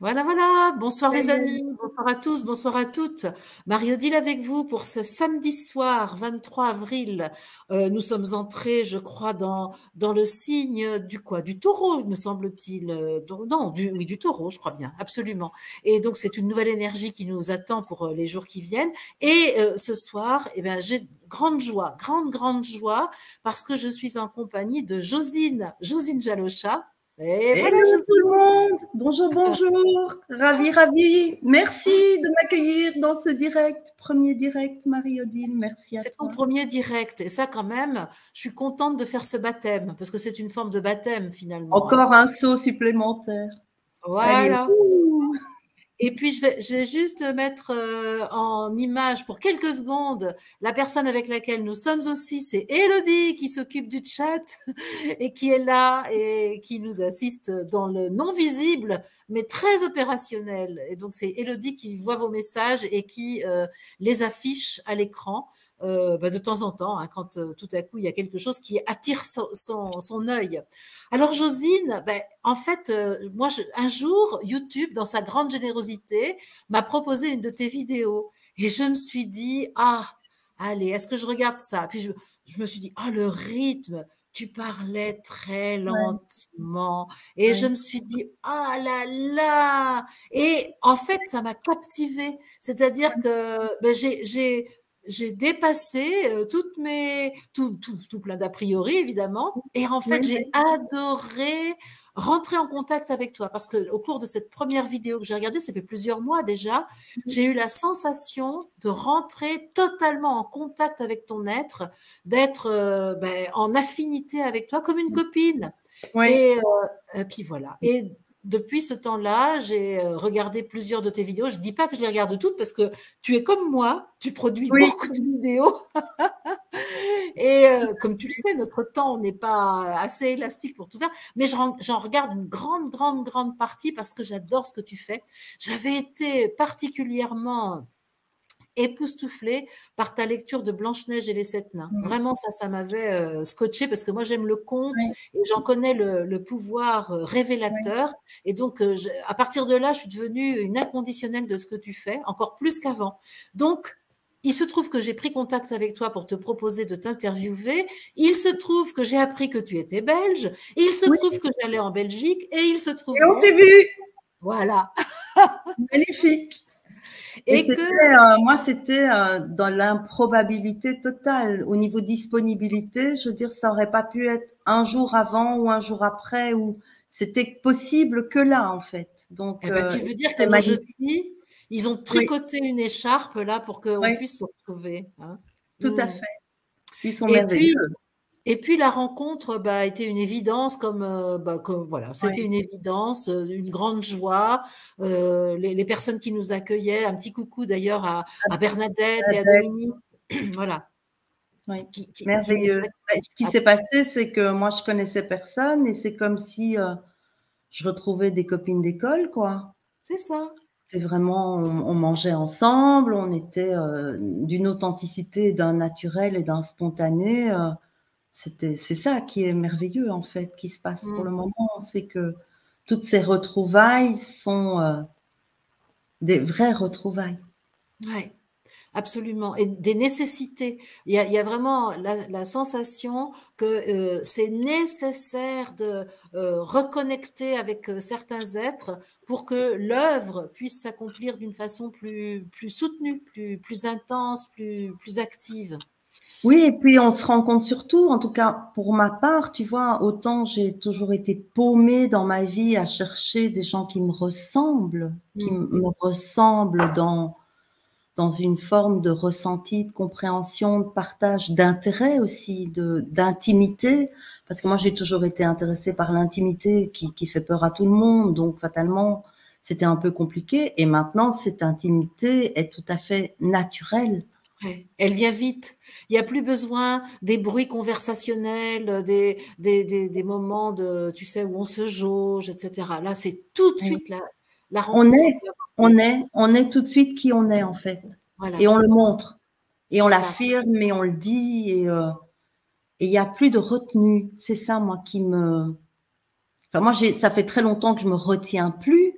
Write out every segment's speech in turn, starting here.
Voilà, voilà. Bonsoir les Salut. amis, bonsoir à tous, bonsoir à toutes. Marie-Odile avec vous pour ce samedi soir 23 avril. Nous sommes entrés, je crois, dans le signe du quoi? Du taureau, me semble-t-il. Non, oui, du taureau, je crois bien, absolument. Et donc, c'est une nouvelle énergie qui nous attend pour les jours qui viennent. Et ce soir, eh ben, j'ai grande joie, grande joie, parce que je suis en compagnie de Josine Jalocha. Et voilà, Hello tout le Josine. monde. Bonjour, bonjour. Ravi. Merci de m'accueillir dans ce direct, premier direct, Marie-Odile. Merci à C'est ton toi. premier direct. Et ça, quand même, je suis contente de faire ce baptême, parce que c'est une forme de baptême, finalement, hein. Encore un saut supplémentaire. Allez. Voilà. Ouh. Et puis, je vais juste mettre en image pour quelques secondes la personne avec laquelle nous sommes aussi. C'est Élodie qui s'occupe du chat et qui est là et qui nous assiste dans le non visible, mais très opérationnel. Et donc, c'est Élodie qui voit vos messages et qui les affiche à l'écran. De temps en temps, hein, quand tout à coup il y a quelque chose qui attire son œil. Alors Josine, en fait, moi, un jour, YouTube, dans sa grande générosité, m'a proposé une de tes vidéos. Et je me suis dit, ah, allez, est-ce que je regarde ça? Puis je me suis dit, oh, le rythme, tu parlais très Ouais, lentement. Et je ouais. me suis dit, ah là là! Et en fait, ça m'a captivée. C'est-à-dire que j'ai dépassé tout plein d'a priori, évidemment. Et en Oui, fait, j'ai oui. adoré rentrer en contact avec toi parce que au cours de cette première vidéo que j'ai regardée, ça fait plusieurs mois déjà, j'ai eu la sensation de rentrer totalement en contact avec ton être, d'être en affinité avec toi comme une copine. Oui. Et puis voilà. Et depuis ce temps-là, j'ai regardé plusieurs de tes vidéos. Je ne dis pas que je les regarde toutes parce que tu es comme moi, tu produis Oui. beaucoup de vidéos. Et comme tu le sais, notre temps n'est pas assez élastique pour tout faire. Mais j'en regarde une grande partie parce que j'adore ce que tu fais. J'avais été particulièrement époustouflée par ta lecture de Blanche-Neige et les Sept Nains. Vraiment, ça m'avait scotché parce que moi, j'aime le conte Oui. et j'en connais le pouvoir Oui. révélateur. Et donc, à partir de là, je suis devenue une inconditionnelle de ce que tu fais, encore plus qu'avant. Donc, il se trouve que j'ai pris contact avec toi pour te proposer de t'interviewer. Il se trouve que j'ai appris que tu étais belge. Il se Oui. trouve que j'allais en Belgique. Et il se Et trouve on s'est donc, vu. voilà, Magnifique. Et et que moi, c'était dans l'improbabilité totale. Au niveau disponibilité, je veux dire, ça aurait pas pu être un jour avant ou un jour après, ou c'était possible que là, en fait. Donc, eh ben, tu veux dire que c'est nos magnifique. jeudis, ils ont Oui, tricoté une écharpe là pour qu'on oui, puisse se retrouver, hein. tout à Mm. fait. Ils sont Et merveilleux. puis, et puis la rencontre a été une évidence comme voilà, c'était Oui, une évidence, une grande joie. Les personnes qui nous accueillaient, un petit coucou d'ailleurs à Bernadette et à Bernadette, Dominique, voilà, oui, qui nous merveilleuse. Ce qui s'est passé, c'est que moi, je connaissais personne et c'est comme si je retrouvais des copines d'école, quoi. c'est ça. C'est vraiment, on mangeait ensemble, on était d'une authenticité, d'un naturel et d'un spontané. C'est ça qui est merveilleux en fait, qui se passe pour le Mm. moment, c'est que toutes ces retrouvailles sont des vraies retrouvailles. Ouais. Absolument. Et des nécessités. Il y a vraiment la sensation que c'est nécessaire de reconnecter avec certains êtres pour que l'œuvre puisse s'accomplir d'une façon plus soutenue, plus intense, plus active. Oui, et puis on se rend compte surtout, en tout cas pour ma part, tu vois, autant j'ai toujours été paumée dans ma vie à chercher des gens qui Mm. me ressemblent dans une forme de ressenti, de compréhension, de partage, d'intérêt aussi, d'intimité, parce que moi j'ai toujours été intéressée par l'intimité qui fait peur à tout le monde, donc fatalement c'était un peu compliqué, et maintenant cette intimité est tout à fait naturelle. Ouais, elle vient vite. Il n'y a plus besoin des bruits conversationnels, des moments tu sais, où on se jauge, etc. Là, c'est tout de suite la On rencontre est, peut avoir lieu. on est tout de suite qui on est en fait, et Voilà, on le montre, et on c'est ça. l'affirme, et on le dit, et il n'y a plus de retenue. C'est ça, moi, qui me… Enfin, moi, ça fait très longtemps que je me retiens plus,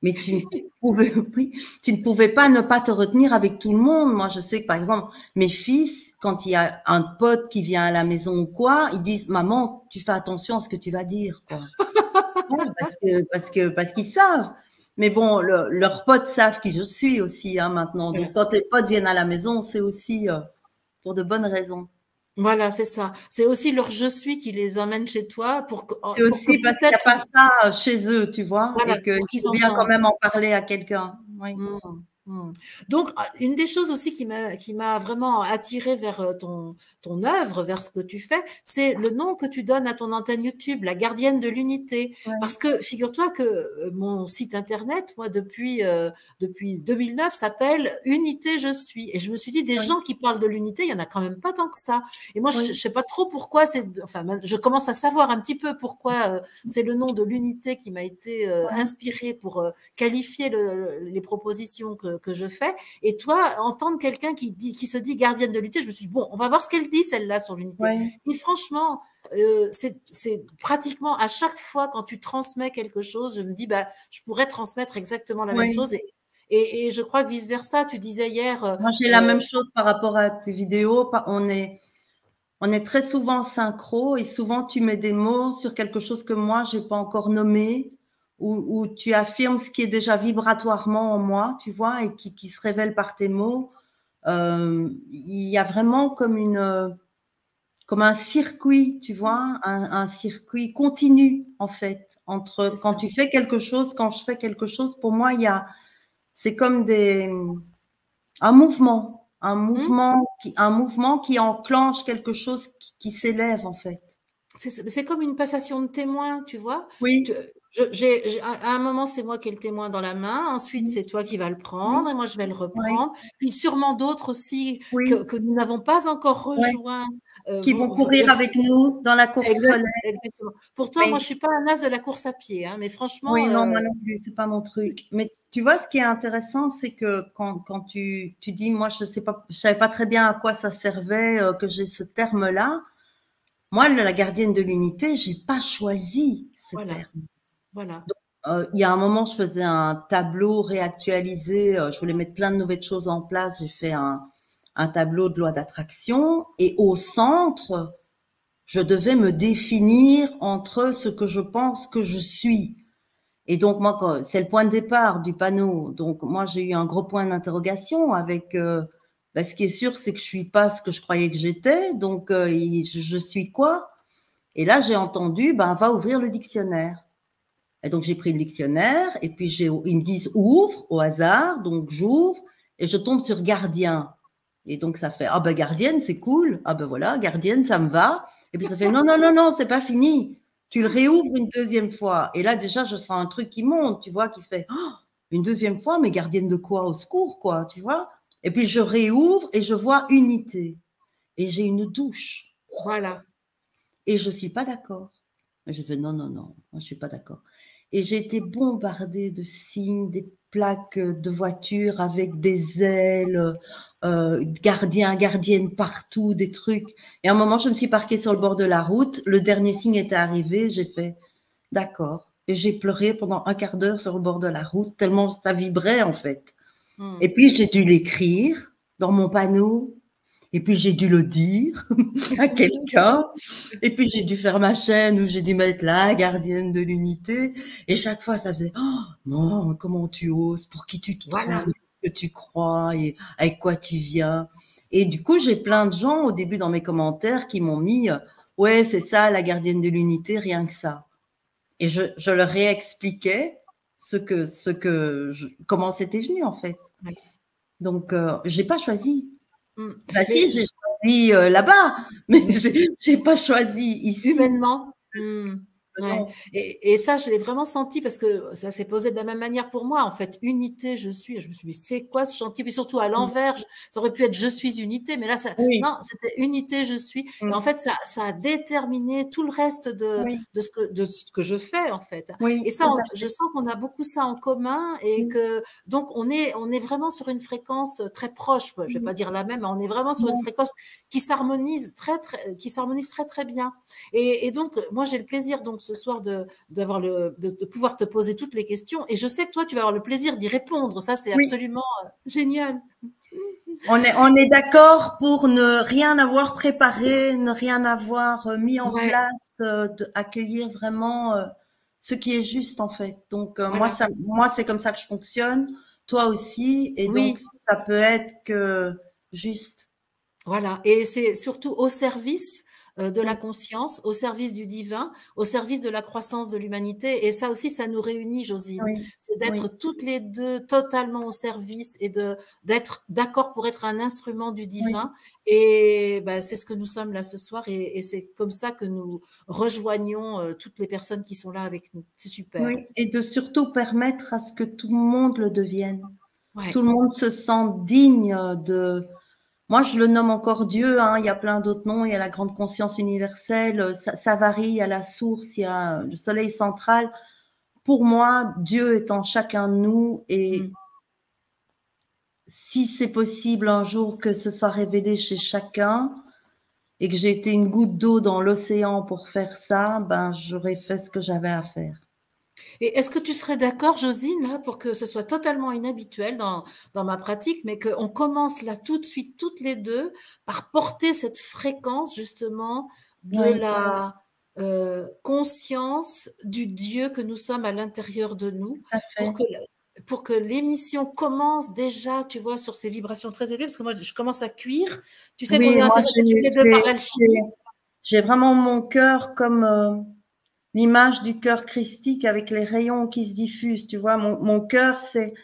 Mais tu ne pouvais, oui, tu ne pouvais pas ne pas te retenir avec tout le monde. Moi, je sais que, par exemple, mes fils, quand il y a un pote qui vient à la maison ou quoi, ils disent, maman, tu fais attention à ce que tu vas dire, quoi. Ouais, parce qu'ils savent. Mais bon, leurs potes savent qui je suis aussi, hein, maintenant. Donc, Voilà. quand les potes viennent à la maison, c'est aussi pour de bonnes raisons. Voilà, c'est ça. C'est aussi leur je suis qui les emmène chez toi C'est pour que aussi parce qu'il n'y a peut-être pas ça chez eux, tu vois, voilà, et qu'il pour qu'ils faut bien quand entendent. même en parler à quelqu'un. Oui. Mmh, mmh. Donc, une des choses aussi qui m'a vraiment attirée vers ton œuvre, vers ce que tu fais, c'est le nom que tu donnes à ton antenne YouTube, la gardienne de l'unité. Ouais. Parce que figure-toi que mon site internet, moi, depuis 2009, s'appelle Unité Je suis. Et je me suis dit, des Oui. gens qui parlent de l'unité, il y en a quand même pas tant que ça. Et moi, je Oui. sais pas trop pourquoi enfin, je commence à savoir un petit peu pourquoi c'est le nom de l'unité qui m'a été Ouais. inspiré pour qualifier les propositions que je fais. Et toi, entendre quelqu'un qui se dit gardienne de l'unité, je me suis dit, bon, on va voir ce qu'elle dit, celle-là, sur l'unité. Ouais. Et franchement, c'est pratiquement à chaque fois quand tu transmets quelque chose, je me dis, bah, je pourrais transmettre exactement la même Ouais. chose. Et je crois que vice-versa, tu disais hier, Moi, j'ai la même chose par rapport à tes vidéos. On est très souvent synchro et souvent tu mets des mots sur quelque chose que moi, j'ai pas encore nommé ou tu affirmes ce qui est déjà vibratoirement en moi, tu vois, et qui se révèle par tes mots. Il y a vraiment comme un circuit, tu vois, un circuit continu, en fait, entre c'est quand ça. tu fais quelque chose, quand je fais quelque chose, pour moi, c'est comme Hmm. un mouvement qui enclenche quelque chose qui s'élève, en fait. C'est comme une passation de témoin, tu vois. Tu- Oui, à un moment, c'est moi qui ai le témoin dans la main. Ensuite, oui, c'est toi qui vas le oui, prendre et moi, je vais le oui, reprendre. Puis sûrement d'autres aussi oui, que nous n'avons pas encore oui, rejoints qui vont vont courir venir. avec nous dans la course scolaire. Exactement. Pourtant, moi, Mais je suis pas un as de la course à pied, hein, mais franchement, oui, non, moi non plus, c'est pas mon truc. Mais tu vois, ce qui est intéressant, c'est que quand tu dis, moi, je sais pas, je savais pas très bien à quoi ça servait, que j'ai ce terme-là. Moi, la gardienne de l'unité, j'ai pas choisi ce voilà, terme. voilà. Il y a un moment, je faisais un tableau réactualisé, je voulais mettre plein de nouvelles choses en place. J'ai fait un tableau de loi d'attraction et au centre, je devais me définir entre ce que je pense que je suis. Et donc, moi, c'est le point de départ du panneau. Donc, moi, j'ai eu un gros point d'interrogation avec, ce qui est sûr, c'est que je suis pas ce que je croyais que j'étais. Donc, je suis quoi? Et là, j'ai entendu, ben, va ouvrir le dictionnaire. Et donc, j'ai pris le dictionnaire et puis ils me disent ouvre au hasard. Donc, j'ouvre et je tombe sur gardien. Et donc, ça fait, ah ben, gardienne, c'est cool. Ah ben voilà, gardienne, ça me va. Et puis, ça fait, non, non, non, non, c'est pas fini. Tu le réouvres une deuxième fois. Et là, déjà, je sens un truc qui monte, tu vois, qui fait, oh, une deuxième fois, mais gardienne de quoi? Au secours, quoi, tu vois. Et puis, je réouvre et je vois unité. Et j'ai une douche. Voilà. Et je suis pas d'accord. Et je fais non, non, non, moi je suis pas d'accord. Et j'ai été bombardée de signes, des plaques de voitures avec des ailes, gardiens, gardiennes partout, des trucs. Et à un moment, je me suis parquée sur le bord de la route. Le dernier signe était arrivé. J'ai fait d'accord. Et j'ai pleuré pendant un quart d'heure sur le bord de la route, tellement ça vibrait en fait. Et Hmm. puis j'ai dû l'écrire dans mon panneau. Et puis j'ai dû le dire à quelqu'un. Et puis j'ai dû faire ma chaîne où j'ai dû mettre la gardienne de l'unité. Et chaque fois, ça faisait oh non, comment tu oses, pour qui tu te prends, Voilà. ce que tu crois et avec quoi tu viens. Et du coup, j'ai plein de gens au début dans mes commentaires qui m'ont mis ouais, c'est ça, la gardienne de l'unité, rien que ça. Et je leur réexpliquais comment c'était venu en fait. Ouais. Donc, j'ai pas choisi. Hmm. Bah si, Mais j'ai choisi là-bas, mais j'ai pas choisi ici. humainement. Hmm. Ouais. Non. Et ça, je l'ai vraiment senti parce que ça s'est posé de la même manière pour moi. En fait, unité, je suis. Je me suis dit, mais c'est quoi ce chantier? Puis surtout à l'envers, ça aurait pu être je suis unité, mais là, Oui, non, c'était unité, je suis. Et en mmh, fait, ça a déterminé tout le reste oui, de ce que je fais, en fait. Et oui, ça, tout à je fait. sens qu'on a beaucoup ça en commun et Mmh, que, donc, on est vraiment sur une fréquence très proche. Je vais mmh, pas dire la même, mais on est vraiment sur une non, fréquence qui s'harmonise très, très bien. Et donc, moi, j'ai le plaisir donc ce soir de pouvoir te poser toutes les questions. Et je sais que toi, tu vas avoir le plaisir d'y répondre. Ça, c'est Oui. absolument génial. On est d'accord pour ne rien avoir préparé, ne rien avoir mis en Ouais, place, accueillir vraiment ce qui est juste en fait. Donc voilà. moi c'est comme ça que je fonctionne, toi aussi, et donc Oui, ça peut être que juste. voilà. Et c'est surtout au service de la Oui, conscience, au service du divin, au service de la croissance de l'humanité. Et ça aussi, ça nous réunit, Josine. oui, C'est oui, d'être toutes les deux totalement au service et d'être d'accord pour être un instrument du oui, divin. Et ben, c'est ce que nous sommes là ce soir. Et c'est comme ça que nous rejoignons toutes les personnes qui sont là avec nous. C'est super. oui. Et de surtout permettre à ce que tout le monde le devienne. Ouais. Tout le monde se sent digne de. Moi, je le nomme encore Dieu, hein. Il y a plein d'autres noms. Il y a la grande conscience universelle. Ça varie. Il y a la source, il y a le soleil central. Pour moi, Dieu est en chacun de nous. Et Mm. si c'est possible un jour que ce soit révélé chez chacun et que j'ai été une goutte d'eau dans l'océan pour faire ça, ben, j'aurais fait ce que j'avais à faire. Et est-ce que tu serais d'accord, Josine, là, pour que ce soit totalement inhabituel dans ma pratique, mais qu'on commence là tout de suite, toutes les deux, par porter cette fréquence, justement, de Oui, la conscience du Dieu que nous sommes à l'intérieur de nous, tout à pour fait. que, pour que l'émission commence déjà, tu vois, sur ces vibrations très élevées, parce que moi, je commence à cuire. Tu sais qu'on Oui, est moi, intéressés toutes les deux par l'alchimie. j'ai vraiment mon cœur comme l'image du cœur christique avec les rayons qui se diffusent. Tu vois, mon cœur, c'est.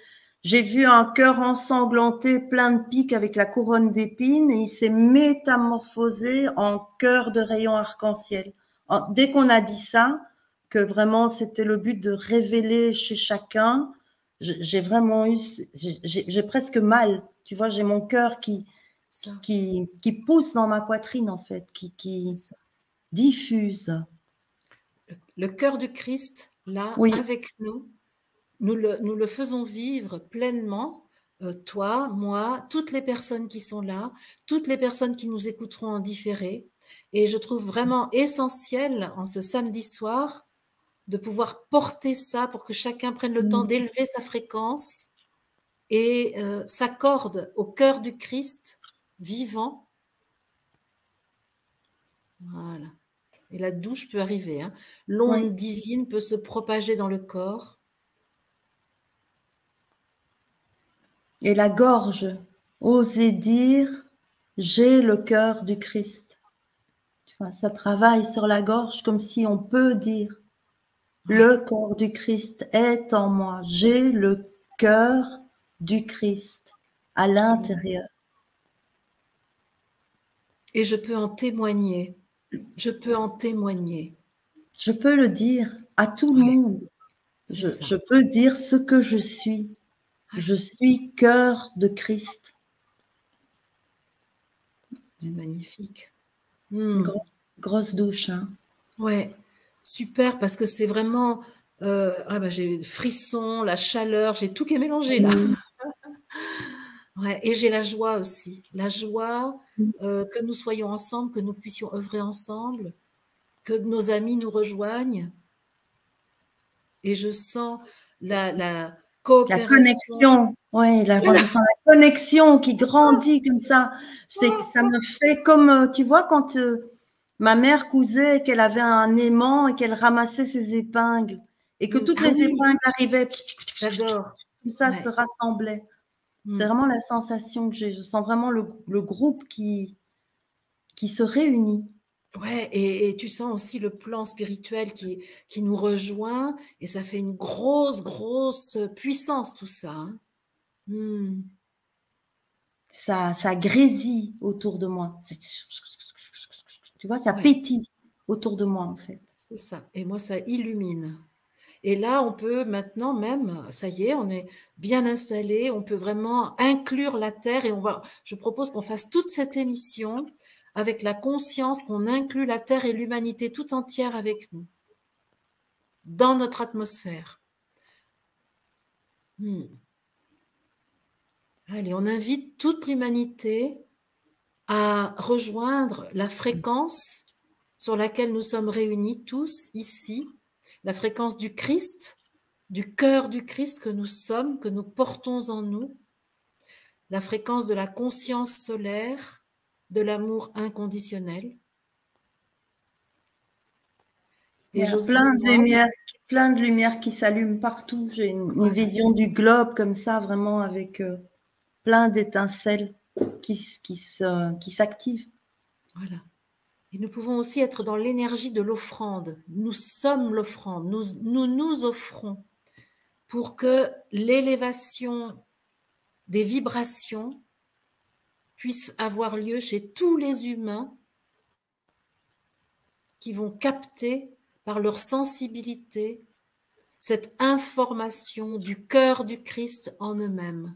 J'ai vu un cœur ensanglanté, plein de pics avec la couronne d'épines, et il s'est métamorphosé en cœur de rayons arc-en-ciel. Dès qu'on a dit ça, que vraiment c'était le but de révéler chez chacun, j'ai vraiment eu, j'ai presque mal. Tu vois, j'ai mon cœur C'est ça, qui pousse dans ma poitrine en fait, c'est qui ça. diffuse. Le cœur du Christ, là, Oui, avec nous, nous le faisons vivre pleinement, toi, moi, toutes les personnes qui sont là, toutes les personnes qui nous écouteront en différé. Et je trouve vraiment essentiel en ce samedi soir de pouvoir porter ça pour que chacun prenne le temps mm, d'élever sa fréquence et s'accorde au cœur du Christ vivant. Voilà. Et la douche peut arriver, hein. oui. L'onde divine peut se propager dans le corps. Et la gorge, oser dire, j'ai le cœur du Christ. Tu vois, ça travaille sur la gorge comme si on peut dire, Ouais. le corps du Christ est en moi. J'ai le cœur du Christ à Absolument. l'intérieur. Et je peux en témoigner. Je peux en témoigner. Je peux le dire à tout le Ouais, monde. c'est Je ça. peux dire ce que je suis. Ouais, Je suis cœur de Christ. c'est magnifique. Une Hmm. grosse douche, hein. Ouais, super, parce que c'est vraiment. Ah bah, j'ai le frisson, la chaleur, j'ai tout qui est mélangé là. Oui. Ouais, et j'ai la joie aussi. La joie que nous soyons ensemble, que nous puissions œuvrer ensemble, que nos amis nous rejoignent. Et je sens la La coopération. connexion, ouais, là, moi Voilà. je sens la connexion qui grandit comme ça. C'est que ça me fait comme, tu vois, quand ma mère cousait, qu'elle avait un aimant et qu'elle ramassait ses épingles et que toutes Ah les oui, épingles arrivaient, j'adore. comme ça se Ouais. rassemblaient. C'est Hmm. vraiment la sensation que j'ai. Je sens vraiment le groupe qui se réunit. Ouais, et tu sens aussi le plan spirituel qui nous rejoint, et ça fait une grosse puissance, tout ça, hein. Hmm. Ça grésille autour de moi. Tu vois, ça Ouais, pétille autour de moi en fait. c'est ça. Et moi, ça illumine. Et là, on peut maintenant même, ça y est, on est bien installé, on peut vraiment inclure la Terre, et je propose qu'on fasse toute cette émission avec la conscience qu'on inclut la Terre et l'humanité tout entière avec nous, dans notre atmosphère. Hmm. Allez, on invite toute l'humanité à rejoindre la fréquence sur laquelle nous sommes réunis tous ici, la fréquence du Christ, du cœur du Christ que nous sommes, que nous portons en nous, la fréquence de la conscience solaire, de l'amour inconditionnel. Il y a plein de lumières qui s'allument partout. J'ai une vision du globe comme ça, vraiment avec plein d'étincelles qui s'activent. Voilà. Et nous pouvons aussi être dans l'énergie de l'offrande. Nous sommes l'offrande. Nous offrons pour que l'élévation des vibrations puisse avoir lieu chez tous les humains qui vont capter par leur sensibilité cette information du cœur du Christ en eux-mêmes.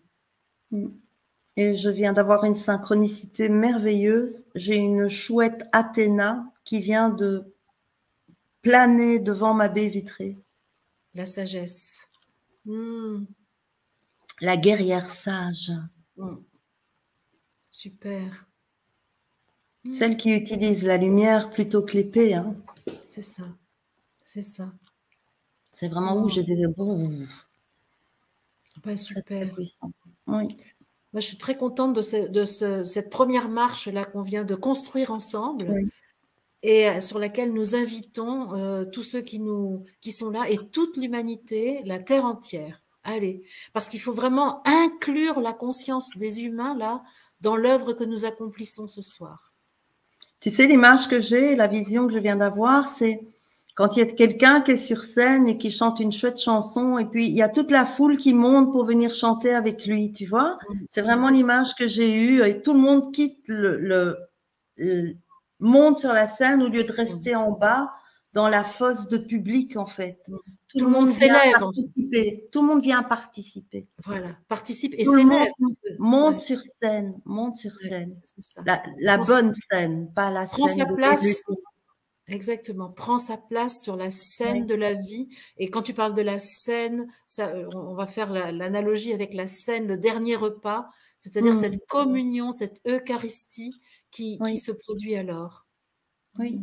Et je viens d'avoir une synchronicité merveilleuse. J'ai une chouette Athéna qui vient de planer devant ma baie vitrée. La sagesse. La guerrière sage. Super. Celle qui utilise la lumière plutôt que l'épée. Hein. C'est ça. C'est ça. C'est vraiment où j'ai des... Bah, super. Très, très puissant. Oui. Moi, je suis très contente de cette première marche-là qu'on vient de construire ensemble. Oui. Et sur laquelle nous invitons tous ceux qui sont là et toute l'humanité, la Terre entière. Allez, parce qu'il faut vraiment inclure la conscience des humains là dans l'œuvre que nous accomplissons ce soir. Tu sais, l'image que j'ai, la vision que je viens d'avoir, c'est quand il y a quelqu'un qui est sur scène et qui chante une chouette chanson, et puis il y a toute la foule qui monte pour venir chanter avec lui, tu vois. C'est vraiment l'image que j'ai eue, et tout le monde quitte monte sur la scène au lieu de rester en bas dans la fosse de public, en fait. Tout le monde s'élève. Tout le monde vient participer. Voilà, participe et s'élève. Monte sur scène, La bonne scène, pas la Prends scène sa de place. Exactement, prends sa place sur la scène de la vie. Et quand tu parles de la scène, ça, on va faire l'analogie avec la scène, le dernier repas, c'est-à-dire cette communion, cette Eucharistie qui se produit alors. Oui.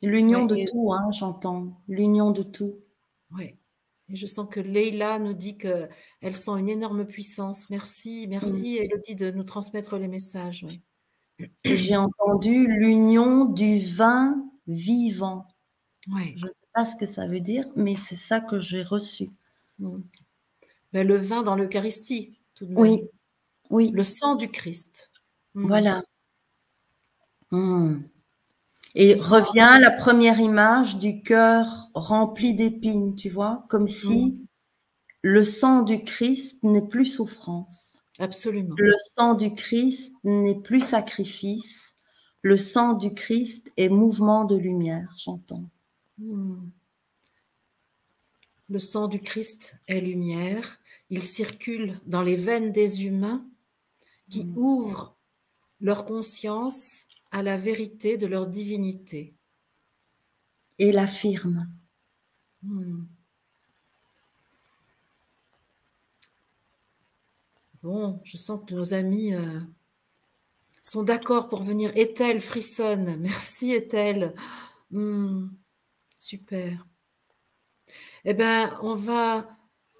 L'union de tout, hein, j'entends. L'union de tout. Oui. Et je sens que Leïla nous dit qu'elle sent une énorme puissance. Merci, merci Élodie de nous transmettre les messages. Oui. J'ai entendu l'union du vin vivant. Ouais. Je ne sais pas ce que ça veut dire, mais c'est ça que j'ai reçu. Ben, le vin dans l'Eucharistie, tout de même. Oui, oui. Le sang du Christ. Voilà. Et revient la première image du cœur rempli d'épines, tu vois, comme si le sang du Christ n'est plus souffrance. Absolument. Le sang du Christ n'est plus sacrifice. Le sang du Christ est mouvement de lumière, j'entends. Le sang du Christ est lumière. Il circule dans les veines des humains qui ouvrent leur conscience à la vérité de leur divinité. Et l'affirme. Bon, je sens que nos amis sont d'accord pour venir. Ethel frissonne. Merci Ethel. Super. Eh bien, on va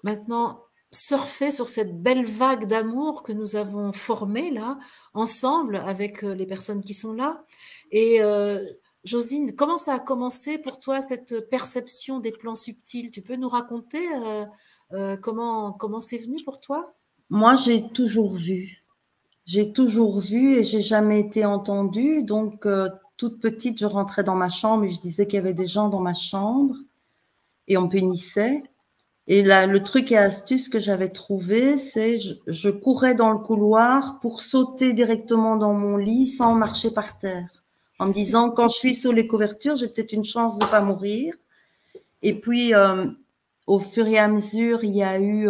maintenant surfer sur cette belle vague d'amour que nous avons formée là, ensemble avec les personnes qui sont là. Et Josine, comment ça a commencé pour toi cette perception des plans subtils? Tu peux nous raconter comment c'est venu pour toi? Moi, j'ai toujours vu. J'ai toujours vu et j'ai jamais été entendue. Donc, toute petite, je rentrais dans ma chambre et je disais qu'il y avait des gens dans ma chambre et on punissait. Et là, le truc et astuce que j'avais trouvé, c'est je courais dans le couloir pour sauter directement dans mon lit sans marcher par terre. En me disant, quand je suis sous les couvertures, j'ai peut-être une chance de pas mourir. Et puis, au fur et à mesure, il y a eu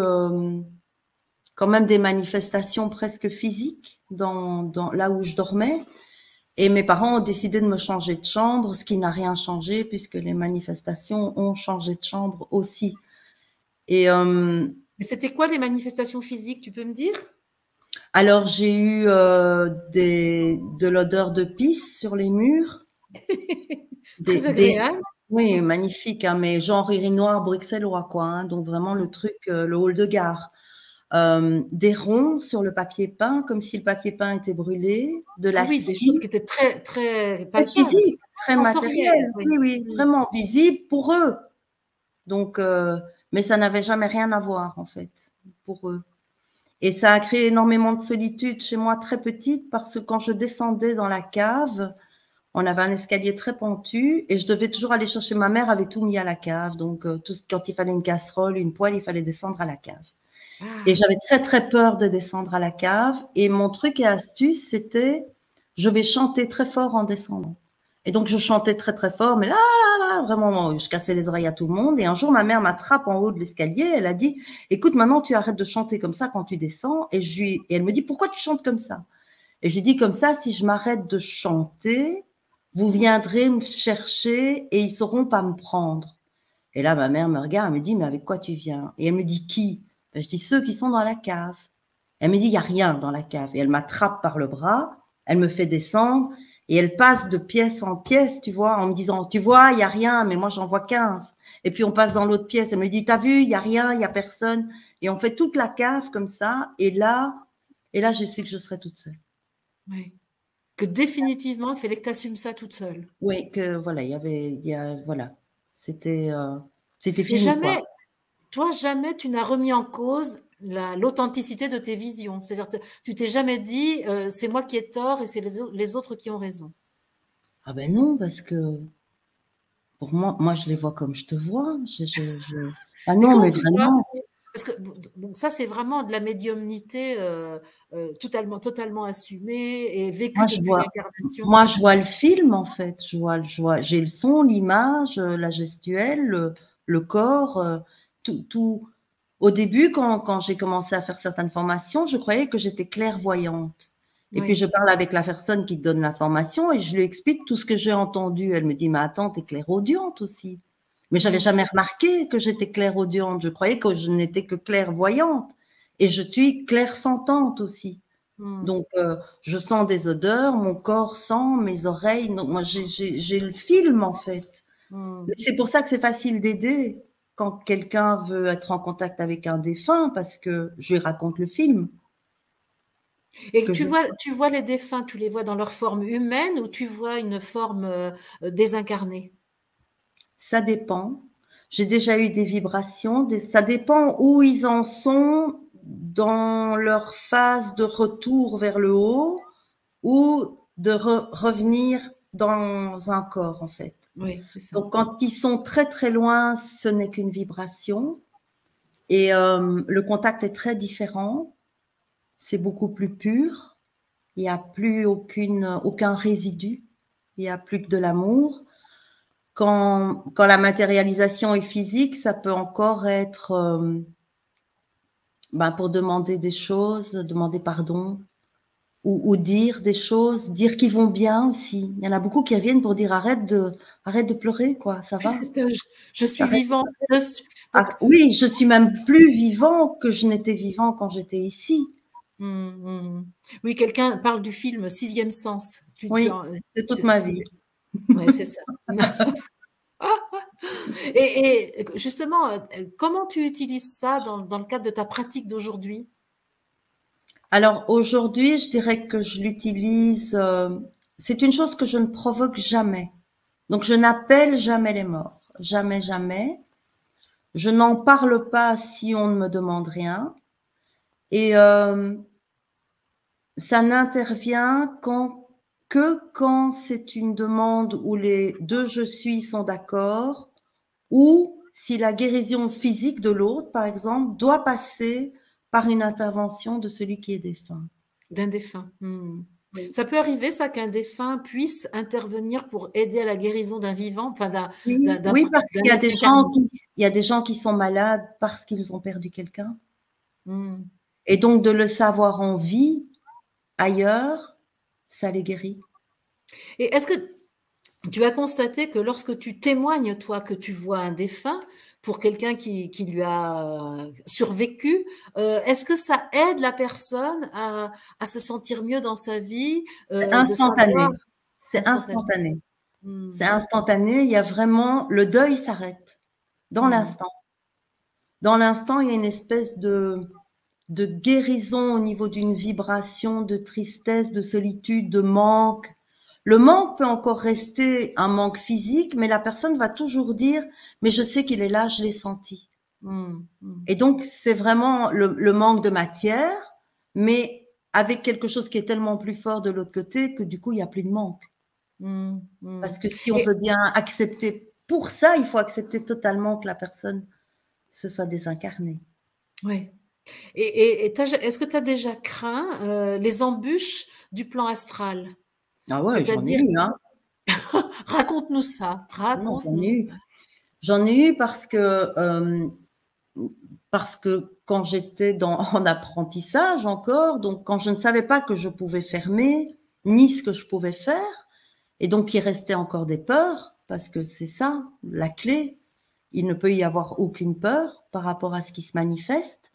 quand même des manifestations presque physiques là où je dormais. Et mes parents ont décidé de me changer de chambre, ce qui n'a rien changé puisque les manifestations ont changé de chambre aussi. Et mais c'était quoi les manifestations physiques, tu peux me dire? Alors, j'ai eu de l'odeur de pisse sur les murs. Très Des, des, agréable. oui, magnifique, hein, mais genre urinoir bruxellois, quoi. Hein, donc vraiment le truc, le hall de gare. Des ronds sur le papier peint, comme si le papier peint était brûlé, de Ah oui, des choses l'acier, qui étaient très, très très palpables, physique, très sensorielles. matériel. Oui. Oui, oui, Mm. vraiment visible pour eux. Donc, mais ça n'avait jamais rien à voir, en fait, pour eux. Et ça a créé énormément de solitude chez moi très petite parce que quand je descendais dans la cave, on avait un escalier très pentu et je devais toujours aller chercher ma mère avait tout mis à la cave. Donc, quand il fallait une casserole, une poêle, il fallait descendre à la cave. Et Ah, j'avais très, très peur de descendre à la cave. Et mon truc et astuce, c'était, je vais chanter très fort en descendant. Et donc, je chantais très, très fort, mais là, vraiment, je cassais les oreilles à tout le monde. Et un jour, ma mère m'attrape en haut de l'escalier. Elle a dit, écoute, maintenant, tu arrêtes de chanter comme ça quand tu descends. Et elle me dit, pourquoi tu chantes comme ça? Et je lui dis, comme ça, si je m'arrête de chanter, vous viendrez me chercher et ils sauront pas me prendre. Et là, ma mère me regarde, elle me dit, mais avec quoi tu viens? Et elle me dit, qui? Ben, je dis, ceux qui sont dans la cave. Elle me dit, il n'y a rien dans la cave. Et elle m'attrape par le bras, elle me fait descendre et elle passe de pièce en pièce, tu vois, en me disant, tu vois, il n'y a rien, mais moi j'en vois 15. Et puis on passe dans l'autre pièce, elle me dit, t'as vu, il n'y a rien, il n'y a personne. Et on fait toute la cave comme ça. Et là, je sais que je serai toute seule. oui. Que définitivement, il fallait que tu assumes ça toute seule. Oui, que voilà, voilà, c'était, c'était Mais fini, quoi. jamais, toi, jamais tu n'as remis en cause l'authenticité de tes visions. C'est-à-dire, tu t'es jamais dit, c'est moi qui ai tort et c'est les autres qui ont raison. Ah ben non, parce que pour moi, je les vois comme je te vois. Ah Mais non, comment mais tu vois? vraiment, Parce que bon, ça, c'est vraiment de la médiumnité totalement assumée et vécue moi je depuis vois, l'incarnation. moi je vois le film en fait. J'ai le son, l'image, la gestuelle, le corps, tout. Au début, quand j'ai commencé à faire certaines formations, je croyais que j'étais clairvoyante. Et puis je Oui. parle avec la personne qui donne la formation et je lui explique tout ce que j'ai entendu. Elle me dit, mais attends, t'es clairaudiente aussi. Mais j'avais Mm, jamais remarqué que j'étais clairaudiente. Je croyais que je n'étais que clairvoyante. Et je suis clairsentante aussi. mm, Donc, je sens des odeurs, mon corps sent, mes oreilles. Donc, moi, j'ai le film, en fait. Mais mm. c'est pour ça que c'est facile d'aider quand quelqu'un veut être en contact avec un défunt, parce que je lui raconte le film Et que je tu vois les défunts, tu les vois dans leur forme humaine ou tu vois une forme désincarnée? ça dépend. J'ai déjà eu des vibrations, ça dépend où ils en sont dans leur phase de retour vers le haut ou de revenir dans un corps, en fait. Oui, c'est ça. Donc, quand ils sont très très loin, ce n'est qu'une vibration et le contact est très différent. C'est beaucoup plus pur. Il n'y a plus aucun résidu. Il n'y a plus que de l'amour. Quand la matérialisation est physique, ça peut encore être pour demander des choses, demander pardon, ou dire des choses, dire qu'ils vont bien aussi. Il y en a beaucoup qui reviennent pour dire arrête de pleurer, quoi, ça Oui, va. c'est ça, je suis Arrête. vivant. Donc, Ah, oui, je suis même plus vivant que je n'étais vivant quand j'étais ici. oui, quelqu'un parle du film Sixième Sens. Oui, c'est toute ma vie. Ouais, c'est ça. Et justement, comment tu utilises ça dans le cadre de ta pratique d'aujourd'hui? Alors aujourd'hui, je dirais que je l'utilise. C'est une chose que je ne provoque jamais. Donc je n'appelle jamais les morts, jamais, jamais. Je n'en parle pas si on ne me demande rien. Et ça n'intervient quand c'est une demande où les deux je suis sont d'accord, ou si la guérison physique de l'autre, par exemple, doit passer par une intervention de celui qui est défunt. D'un défunt. Oui. Ça peut arriver, ça, qu'un défunt puisse intervenir pour aider à la guérison d'un vivant, enfin Oui, oui, parce d'un qu'il y a être des gens incarné. il y a des gens qui sont malades parce qu'ils ont perdu quelqu'un. Hmm. Et donc de le savoir en vie ailleurs, ça les guérit. Et est-ce que tu as constaté que lorsque tu témoignes, toi, que tu vois un défunt, pour quelqu'un qui lui a survécu, est-ce que ça aide la personne à se sentir mieux dans sa vie, de savoir Instantané. C'est instantanément? instantané. Mmh. C'est instantané. Il y a vraiment, le deuil s'arrête dans Mmh. l'instant. Dans l'instant, il y a une espèce de guérison au niveau d'une vibration, de tristesse, de solitude, de manque. Le manque peut encore rester un manque physique, mais la personne va toujours dire, mais je sais qu'il est là, je l'ai senti. Mmh. Mmh. Et donc, c'est vraiment le manque de matière, mais avec quelque chose qui est tellement plus fort de l'autre côté que du coup, il n'y a plus de manque. Mmh. Mmh. Parce que si on Et veut bien accepter, pour ça, il faut accepter totalement que la personne se soit désincarnée. ouais. Est-ce que tu as déjà craint les embûches du plan astral? Ah ouais, j'en ai C'est-à-dire, eu, hein. raconte-nous ça, Non, j'en ai raconte-nous eu. ça. J'en ai eu parce que quand j'étais en apprentissage encore, donc quand je ne savais pas que je pouvais fermer, ni ce que je pouvais faire, et donc il restait encore des peurs, parce que c'est ça, la clé. Il ne peut y avoir aucune peur par rapport à ce qui se manifeste.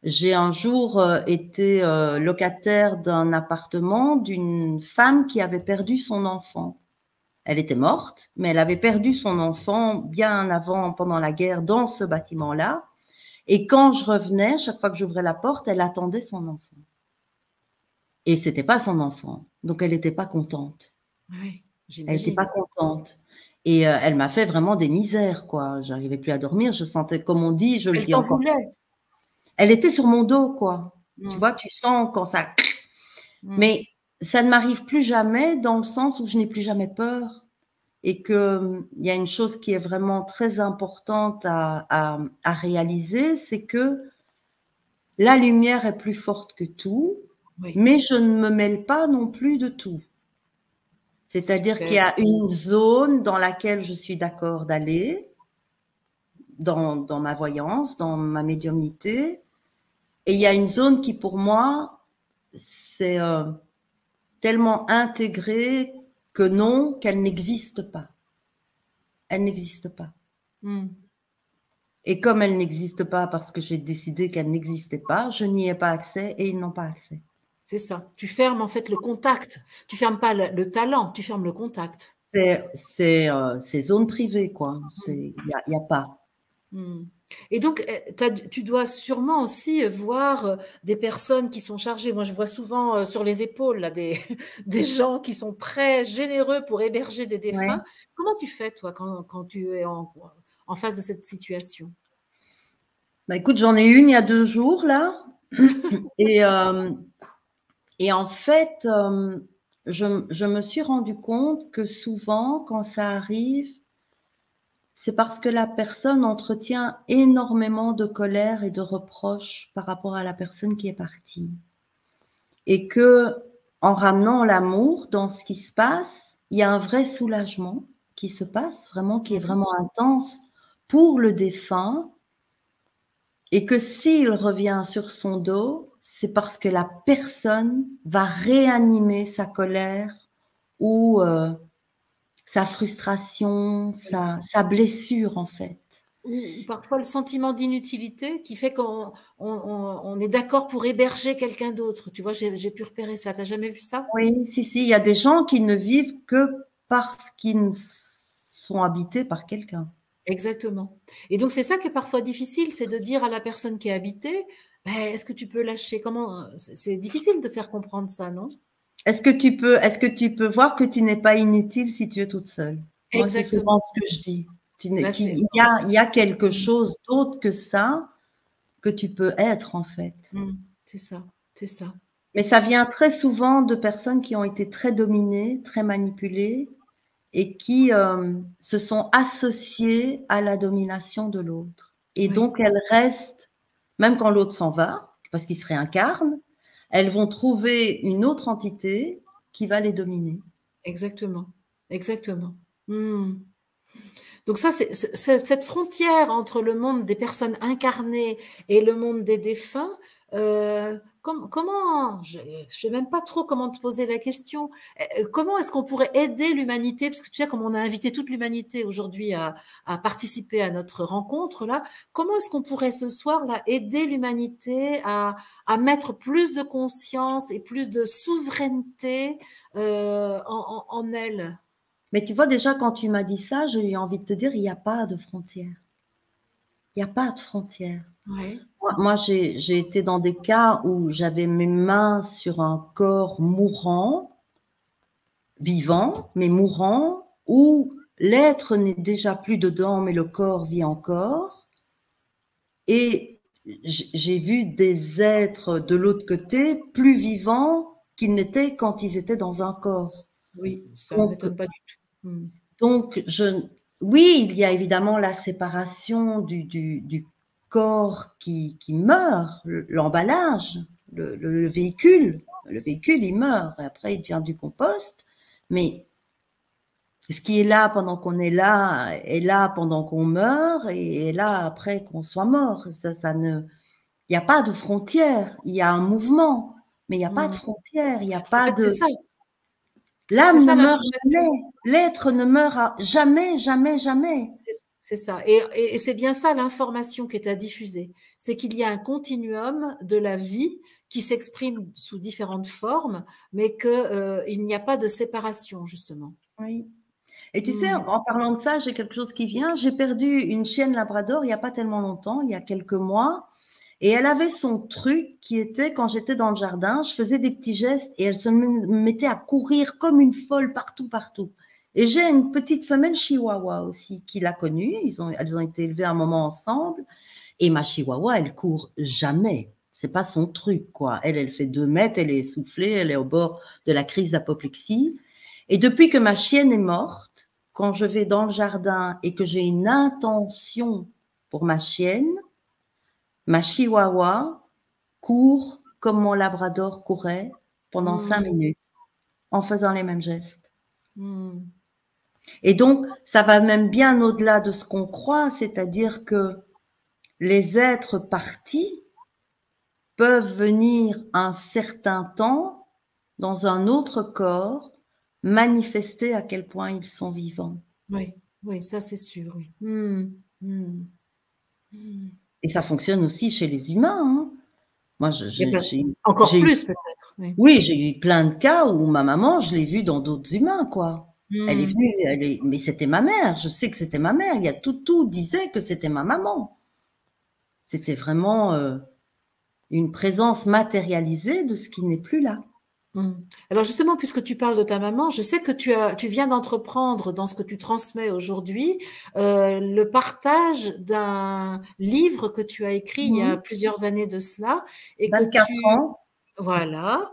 J'ai un jour été locataire d'un appartement d'une femme qui avait perdu son enfant. Elle était morte, mais elle avait perdu son enfant bien avant, pendant la guerre, dans ce bâtiment-là. Et quand je revenais, chaque fois que j'ouvrais la porte, elle attendait son enfant. Et c'était pas son enfant. Donc elle n'était pas contente. Oui, Elle n'était pas j'imagine. contente. Et elle m'a fait vraiment des misères, quoi. J'arrivais plus à dormir. Je sentais, comme on dit, je le Elle dis t'en encore. voulait. Elle était sur mon dos, quoi. Tu Mmh. vois, tu sens quand ça. Mmh. Mais ça ne m'arrive plus jamais dans le sens où je n'ai plus jamais peur. Et qu'il y a une chose qui est vraiment très importante à réaliser, c'est que la lumière est plus forte que tout, Oui, mais je ne me mêle pas non plus de tout. C'est-à-dire qu'il y super. a une zone dans laquelle je suis d'accord d'aller, dans ma voyance, dans ma médiumnité, et il y a une zone qui, pour moi, c'est tellement intégrée que non, qu'elle n'existe pas. Elle n'existe pas. Mmh. Et comme elle n'existe pas parce que j'ai décidé qu'elle n'existait pas, je n'y ai pas accès et ils n'ont pas accès. C'est ça. Tu fermes en fait le contact. Tu fermes pas le talent, tu fermes le contact. C'est zone privée, quoi. Il y a pas. Mmh. Et donc, tu dois sûrement aussi voir des personnes qui sont chargées. Moi, je vois souvent sur les épaules là, des gens qui sont très généreux pour héberger des Ouais. défunts. Comment tu fais, toi, quand tu es en face de cette situation? Bah, écoute, j'en ai une il y a 2 jours, là. Et, euh, et en fait, je me suis rendu compte que souvent, quand ça arrive, c'est parce que la personne entretient énormément de colère et de reproches par rapport à la personne qui est partie. Et que, en ramenant l'amour dans ce qui se passe, il y a un vrai soulagement qui se passe, vraiment, qui est Mmh. vraiment intense pour le défunt, et que s'il revient sur son dos, c'est parce que la personne va réanimer sa colère ou sa frustration, sa blessure, en fait. Ou parfois le sentiment d'inutilité qui fait qu'on est d'accord pour héberger quelqu'un d'autre. Tu vois, j'ai pu repérer ça. Tu as jamais vu ça? Oui, si, si, il y a des gens qui ne vivent que parce qu'ils sont habités par quelqu'un. Exactement. Et donc c'est ça qui est parfois difficile, c'est de dire à la personne qui est habitée: «Beh, est-ce que tu peux lâcher?» Comment, c'est difficile de faire comprendre ça, non? Est-ce que tu peux voir que tu n'es pas inutile si tu es toute seule? Moi, c'est Exactement. souvent ce que je dis. Bah, c'est Il y a quelque mmh, chose d'autre que ça que tu peux être, en fait. mmh, c'est ça, c'est ça. Mais ça vient très souvent de personnes qui ont été très dominées, très manipulées et qui se sont associées à la domination de l'autre. Et Oui, donc, elles restent, même quand l'autre s'en va, parce qu'il se réincarne, elles vont trouver une autre entité qui va les dominer. exactement, exactement. Mmh. Donc ça, c'est cette frontière entre le monde des personnes incarnées et le monde des défunts, comment, je ne sais même pas trop comment te poser la question. Comment est-ce qu'on pourrait aider l'humanité? Parce que tu sais, comme on a invité toute l'humanité aujourd'hui à participer à notre rencontre là, comment est-ce qu'on pourrait ce soir là aider l'humanité à mettre plus de conscience et plus de souveraineté en elle? Mais tu vois, déjà, quand tu m'as dit ça, j'ai eu envie de te dire, il n'y a pas de frontières. Il n'y a pas de frontières. Ouais. Moi, j'ai été dans des cas où j'avais mes mains sur un corps mourant, vivant, mais mourant, où l'être n'est déjà plus dedans, mais le corps vit encore. Et j'ai vu des êtres de l'autre côté plus vivants qu'ils n'étaient quand ils étaient dans un corps. Oui, ça ne Donc, m'étonne pas du tout. donc oui, il y a évidemment la séparation du corps qui meurt, l'emballage, le véhicule. Le véhicule, il meurt, et après, il devient du compost. Mais ce qui est là pendant qu'on est là pendant qu'on meurt, et est là après qu'on soit mort. Il n'y a pas de frontière. Il y a un mouvement, mais il n'y a pas de frontière. Il n'y a En pas fait, c'est de. ça. C'est L'âme ne ça meurt l'information. jamais. L'être ne meurt jamais, jamais, jamais. C'est ça. Et c'est bien ça l'information qui est à diffuser. C'est qu'il y a un continuum de la vie qui s'exprime sous différentes formes, mais qu'il n'y a pas de séparation, justement. Oui. Et tu sais, en parlant de ça, j'ai quelque chose qui vient. J'ai perdu une chienne labrador il n'y a pas tellement longtemps, il y a quelques mois. Et elle avait son truc qui était, quand j'étais dans le jardin, je faisais des petits gestes et elle se mettait à courir comme une folle partout, partout. Et j'ai une petite femelle chihuahua aussi qui l'a connue. Elles ont été élevées un moment ensemble. Et ma chihuahua, elle court jamais. C'est pas son truc, quoi. Elle fait 2 mètres, elle est essoufflée, elle est au bord de la crise d'apoplexie. Et depuis que ma chienne est morte, quand je vais dans le jardin et que j'ai une intention pour ma chienne, ma chihuahua court comme mon labrador courait pendant 5 minutes en faisant les mêmes gestes. Et donc, ça va même bien au-delà de ce qu'on croit, c'est-à-dire que les êtres partis peuvent venir un certain temps dans un autre corps manifester à quel point ils sont vivants. Oui, oui, ça c'est sûr. Oui. Et ça fonctionne aussi chez les humains. Hein. Moi, encore plus peut-être. Oui, j'ai eu plein de cas où ma maman, je l'ai vue dans d'autres humains, quoi. Elle est venue, mais c'était ma mère. Je sais que c'était ma mère. Il y a tout disait que c'était ma maman. C'était vraiment une présence matérialisée de ce qui n'est plus là. Alors justement, puisque tu parles de ta maman, je sais que tu viens d'entreprendre dans ce que tu transmets aujourd'hui le partage d'un livre que tu as écrit il y a plusieurs années de cela et que 24 ans. Voilà.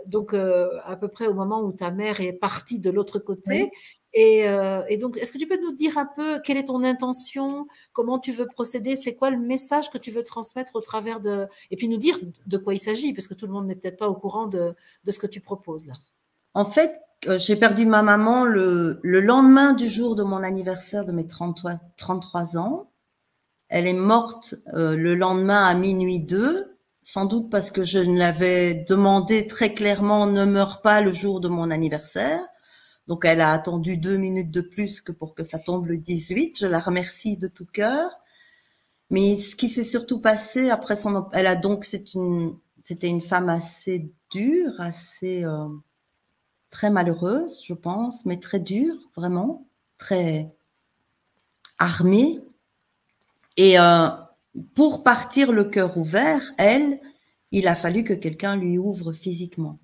Donc à peu près au moment où ta mère est partie de l'autre côté. Oui. Et donc, est-ce que tu peux nous dire un peu quelle est ton intention, comment tu veux procéder, c'est quoi le message que tu veux transmettre au travers de... Et puis nous dire de quoi il s'agit, parce que tout le monde n'est peut-être pas au courant de ce que tu proposes là. En fait, j'ai perdu ma maman le lendemain du jour de mon anniversaire de mes 33 ans. Elle est morte le lendemain à minuit 2, sans doute parce que je l'avais demandé très clairement, ne meurs pas le jour de mon anniversaire. Donc, elle a attendu 2 minutes de plus que pour que ça tombe le 18. Je la remercie de tout cœur. Mais ce qui s'est surtout passé après c'était une femme assez dure, assez très malheureuse, je pense, mais très dure, vraiment, très armée. Et pour partir le cœur ouvert, il a fallu que quelqu'un lui ouvre physiquement.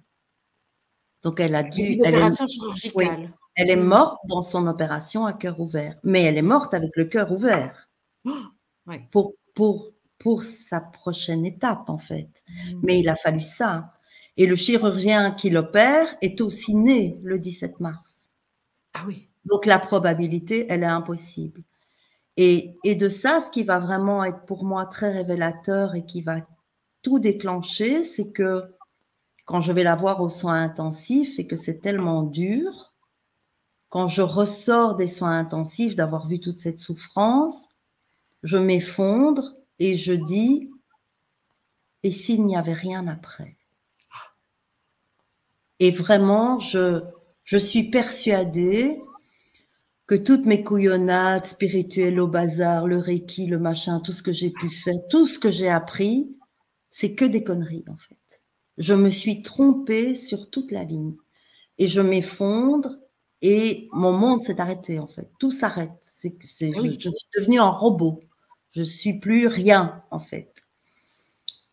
Donc, elle a dû... Une opération chirurgicale. Oui, elle est morte dans son opération à cœur ouvert. Mais elle est morte avec le cœur ouvert. Oui. Pour sa prochaine étape, en fait. Mais il a fallu ça. Et le chirurgien qui l'opère est aussi né le 17 mars. Ah oui. Donc, la probabilité, elle est impossible. Et de ça, ce qui va vraiment être pour moi très révélateur et qui va tout déclencher, c'est que quand je vais la voir aux soins intensifs et que c'est tellement dur, quand je ressors des soins intensifs, d'avoir vu toute cette souffrance, je m'effondre et je dis, et s'il n'y avait rien après. Et vraiment, je suis persuadée que toutes mes couillonnades spirituelles au bazar, le reiki, le machin, tout ce que j'ai pu faire, tout ce que j'ai appris, c'est que des conneries en fait. Je me suis trompée sur toute la ligne et je m'effondre et mon monde s'est arrêté en fait. Tout s'arrête. Oui. Je suis devenue un robot. Je suis plus rien en fait.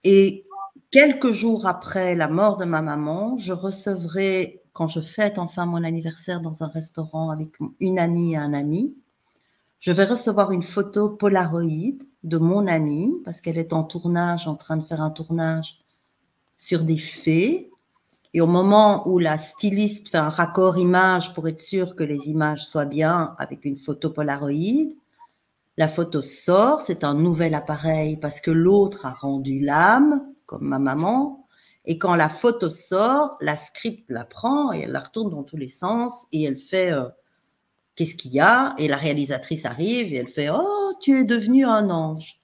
Et quelques jours après la mort de ma maman, je recevrai, quand je fête enfin mon anniversaire dans un restaurant avec une amie et un ami, je vais recevoir une photo Polaroid de mon amie parce qu'elle est en tournage, en train de faire un tournage sur des faits. Et au moment où la styliste fait un raccord image pour être sûr que les images soient bien avec une photo Polaroid, la photo sort, c'est un nouvel appareil parce que l'autre a rendu l'âme, comme ma maman. Et quand la photo sort, la script la prend et elle la retourne dans tous les sens et elle fait qu'est-ce qu'il y a? Et la réalisatrice arrive et elle fait oh, tu es devenu un ange.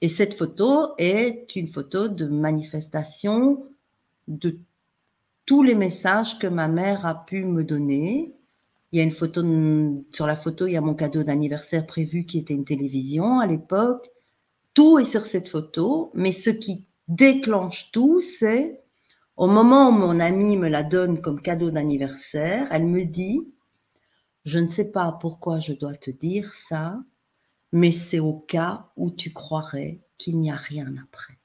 Et cette photo est une photo de manifestation de tous les messages que ma mère a pu me donner. Il y a une photo, sur la photo, il y a mon cadeau d'anniversaire prévu qui était une télévision à l'époque. Tout est sur cette photo, mais ce qui déclenche tout, c'est au moment où mon amie me la donne comme cadeau d'anniversaire, elle me dit, je ne sais pas pourquoi je dois te dire ça, mais c'est au cas où tu croirais qu'il n'y a rien après.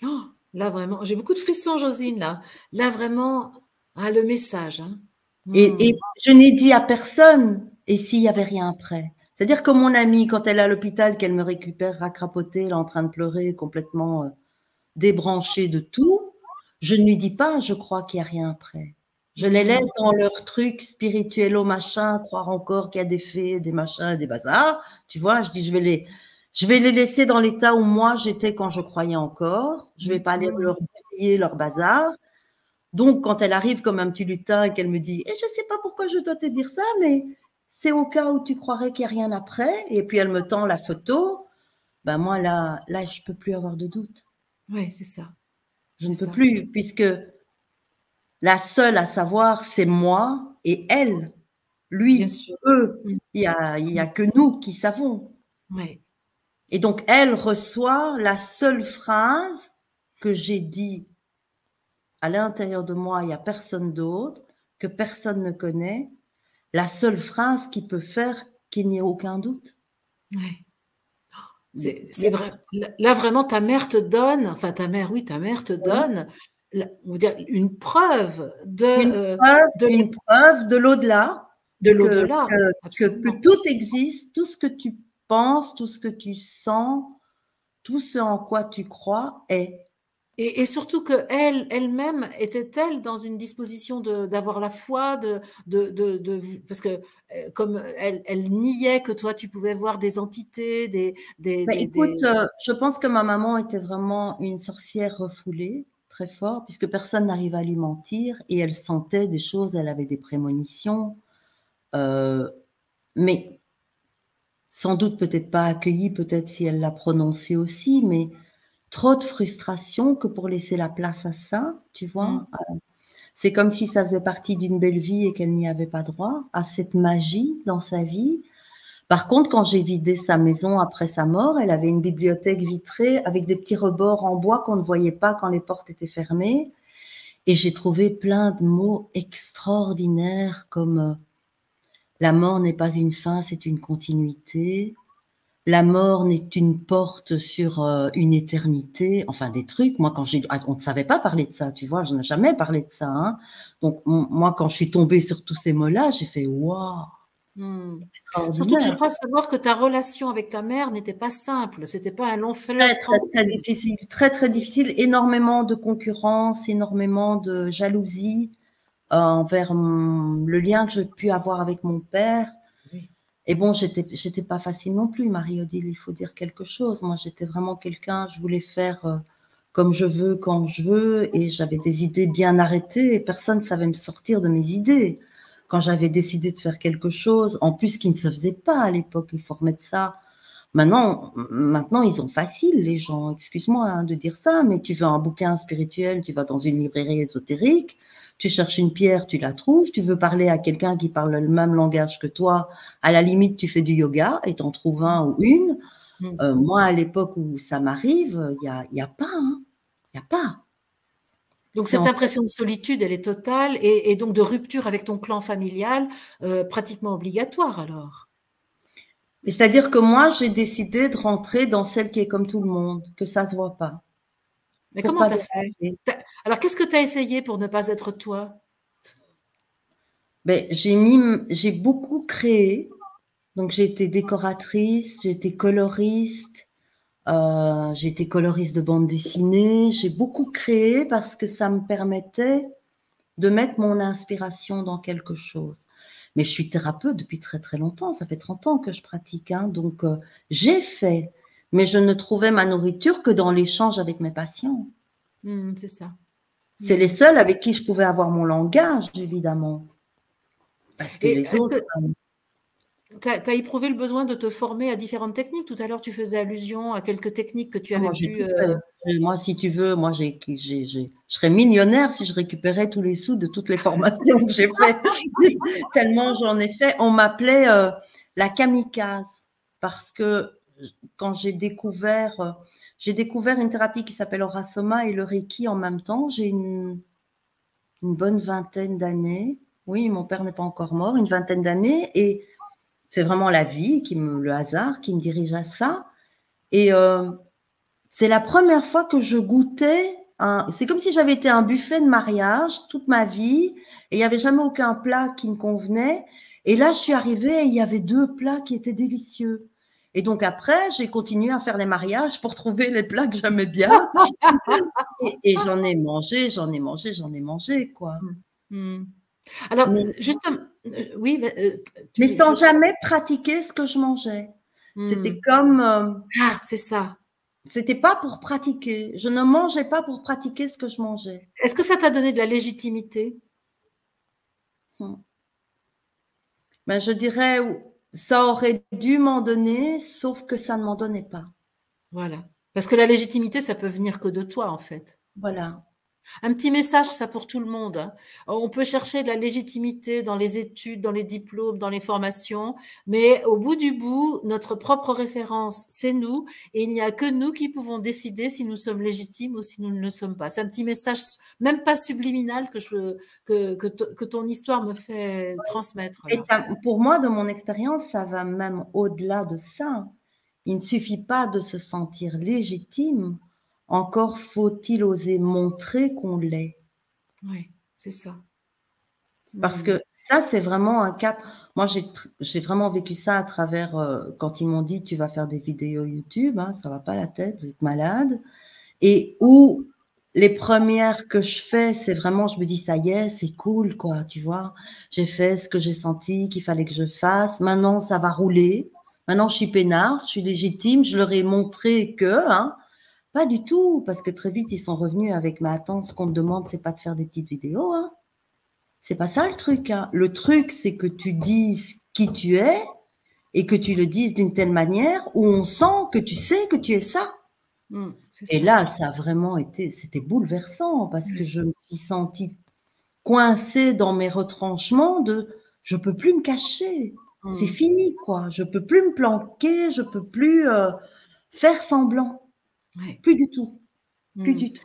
Oh, là, vraiment, j'ai beaucoup de frissons, Josine, là. Là, vraiment, ah, le message. Hein. Et je n'ai dit à personne, et s'il n'y avait rien après. C'est-à-dire que mon amie, quand elle est à l'hôpital, qu'elle me récupère racrapotée, elle est en train de pleurer, complètement débranchée de tout, je ne lui dis pas, je crois qu'il n'y a rien après. Je les laisse dans leur truc spirituel au machin, croire encore qu'il y a des fées, des machins, des bazars. Tu vois, je dis, je vais les laisser dans l'état où moi j'étais quand je croyais encore. Je vais pas aller leur bousiller leur bazar. Donc, quand elle arrive comme un petit lutin et qu'elle me dit je ne sais pas pourquoi je dois te dire ça, mais c'est au cas où tu croirais qu'il n'y a rien après, et puis elle me tend la photo, ben moi, là je ne peux plus avoir de doute. Oui, c'est ça. Je ne peux plus, puisque la seule à savoir, c'est moi et elle. Lui, Bien sûr. eux, il y a que nous qui savons. Oui. Et donc, elle reçoit la seule phrase que j'ai dit à l'intérieur de moi, il n'y a personne d'autre, que personne ne connaît, la seule phrase qui peut faire qu'il n'y ait aucun doute. Ouais. C'est vrai. Là, vraiment, ta mère te donne, enfin, ta mère te donne, on va dire, une preuve Une preuve de l'au-delà, de que, l'au-delà. que tout existe, tout ce que tu penses, tout ce que tu sens, tout ce en quoi tu crois est. Et surtout que elle-même était-elle dans une disposition d'avoir la foi, parce que comme elle niait que toi tu pouvais voir des entités, Écoute, je pense que ma maman était vraiment une sorcière refoulée, très fort, puisque personne n'arrivait à lui mentir, et elle sentait des choses, elle avait des prémonitions, mais sans doute peut-être pas accueillie, peut-être si elle l'a prononcé aussi, mais trop de frustration que pour laisser la place à ça, tu vois. C'est comme si ça faisait partie d'une belle vie et qu'elle n'y avait pas droit à cette magie dans sa vie. Par contre, quand j'ai vidé sa maison après sa mort, elle avait une bibliothèque vitrée avec des petits rebords en bois qu'on ne voyait pas quand les portes étaient fermées. Et j'ai trouvé plein de mots extraordinaires comme la mort n'est pas une fin, c'est une continuité. La mort n'est une porte sur une éternité, enfin des trucs. Moi, on ne savait pas parler de ça, tu vois, je n'ai jamais parlé de ça. Hein. Donc, moi, quand je suis tombée sur tous ces mots-là, j'ai fait waouh, Surtout que je extraordinaire. crois savoir que ta relation avec ta mère n'était pas simple, c'était pas un long fleuve Très, très, tranquille. très difficile, très, très difficile. Énormément de concurrence, énormément de jalousie envers le lien que j'ai pu avoir avec mon père. Oui. Et bon, j'étais pas facile non plus, Marie-Odile, il faut dire quelque chose. Moi, j'étais vraiment quelqu'un, je voulais faire comme je veux, quand je veux, et j'avais des idées bien arrêtées, et personne ne savait me sortir de mes idées. Quand j'avais décidé de faire quelque chose, en plus qui ne se faisait pas à l'époque, il faut remettre ça. Maintenant, ils ont facile, les gens. Excuse-moi hein, de dire ça, mais tu veux un bouquin spirituel, tu vas dans une librairie ésotérique, tu cherches une pierre, tu la trouves. Tu veux parler à quelqu'un qui parle le même langage que toi, à la limite, tu fais du yoga et t'en trouves un ou une. Moi, à l'époque où ça m'arrive, il y a pas, hein. Il y a pas. Donc C'est cette en impression de solitude, elle est totale et donc de rupture avec ton clan familial, pratiquement obligatoire alors? C'est-à-dire que moi, j'ai décidé de rentrer dans celle qui est comme tout le monde, que ça se voit pas, Mais pour comment pas tu as fait? déranger. Alors qu'est-ce que tu as essayé pour ne pas être toi? Ben, j'ai beaucoup créé. Donc, j'ai été décoratrice, j'ai été coloriste de bande dessinée. J'ai beaucoup créé parce que ça me permettait de mettre mon inspiration dans quelque chose. Mais je suis thérapeute depuis très très longtemps. Ça fait 30 ans que je pratique, hein. Donc, j'ai fait, mais je ne trouvais ma nourriture que dans l'échange avec mes patients. C'est ça. C'est les seuls avec qui je pouvais avoir mon langage, évidemment. Parce que Et les est-ce autres, que tu as éprouvé le besoin de te former à différentes techniques? Tout à l'heure, tu faisais allusion à quelques techniques que tu avais moi, j'ai pu, tout fait. Moi, si tu veux, moi, je serais millionnaire si je récupérais tous les sous de toutes les formations que j'ai faites. Tellement j'en ai fait. On m'appelait la kamikaze parce que quand j'ai découvert une thérapie qui s'appelle Orasoma et le Reiki en même temps. J'ai une bonne vingtaine d'années. Oui, mon père n'est pas encore mort, une vingtaine d'années. Et c'est vraiment la vie, le hasard qui me dirige à ça. Et c'est la première fois que je goûtais. C'est comme si j'avais été à un buffet de mariage toute ma vie et il n'y avait jamais aucun plat qui me convenait. Et là, je suis arrivée et il y avait 2 plats qui étaient délicieux. Et donc après, j'ai continué à faire les mariages pour trouver les plats que j'aimais bien. Et j'en ai mangé, quoi. Mmh. Mmh. Alors, Mais, justement, oui, mais je sans jamais pratiquer ce que je mangeais. C'était mmh. comme, Ah, c'est ça. c'était pas pour pratiquer. Je ne mangeais pas pour pratiquer ce que je mangeais. Est-ce que ça t'a donné de la légitimité? Hmm. Ben, je dirais, ça aurait dû m'en donner, sauf que ça ne m'en donnait pas. Voilà. Parce que la légitimité, ça peut venir que de toi, en fait. Voilà. Un petit message, ça pour tout le monde, hein. On peut chercher de la légitimité dans les études, dans les diplômes, dans les formations, mais au bout du bout, notre propre référence, c'est nous, et il n'y a que nous qui pouvons décider si nous sommes légitimes ou si nous ne le sommes pas. C'est un petit message, même pas subliminal, que ton histoire me fait transmettre Et là. ça, pour moi, de mon expérience, ça va même au-delà de ça. Il ne suffit pas de se sentir légitime, encore faut-il oser montrer qu'on l'est. Oui, c'est ça. Parce Hmm. que ça, c'est vraiment un cap. Moi, j'ai vraiment vécu ça à travers quand ils m'ont dit tu vas faire des vidéos YouTube, hein, ça va pas la tête, vous êtes malade. Et où les premières que je fais, c'est vraiment, je me dis ça y est, c'est cool, quoi, tu vois. J'ai fait ce que j'ai senti qu'il fallait que je fasse. Maintenant, ça va rouler. Maintenant, je suis peinard, je suis légitime. Je leur ai montré que, hein, pas du tout, parce que très vite, ils sont revenus avec, mais attends, ce qu'on te demande, c'est pas de faire des petites vidéos, hein. C'est pas ça le truc, hein. Le truc, c'est que tu dises qui tu es et que tu le dises d'une telle manière où on sent que tu sais que tu es ça. C'est Et ça. là, ça a vraiment été, c'était bouleversant parce que je me suis sentie coincée dans mes retranchements de je peux plus me cacher. C'est Hmm. fini, quoi. Je peux plus me planquer, je peux plus faire semblant. Ouais. Plus du tout. Plus Hmm. du tout.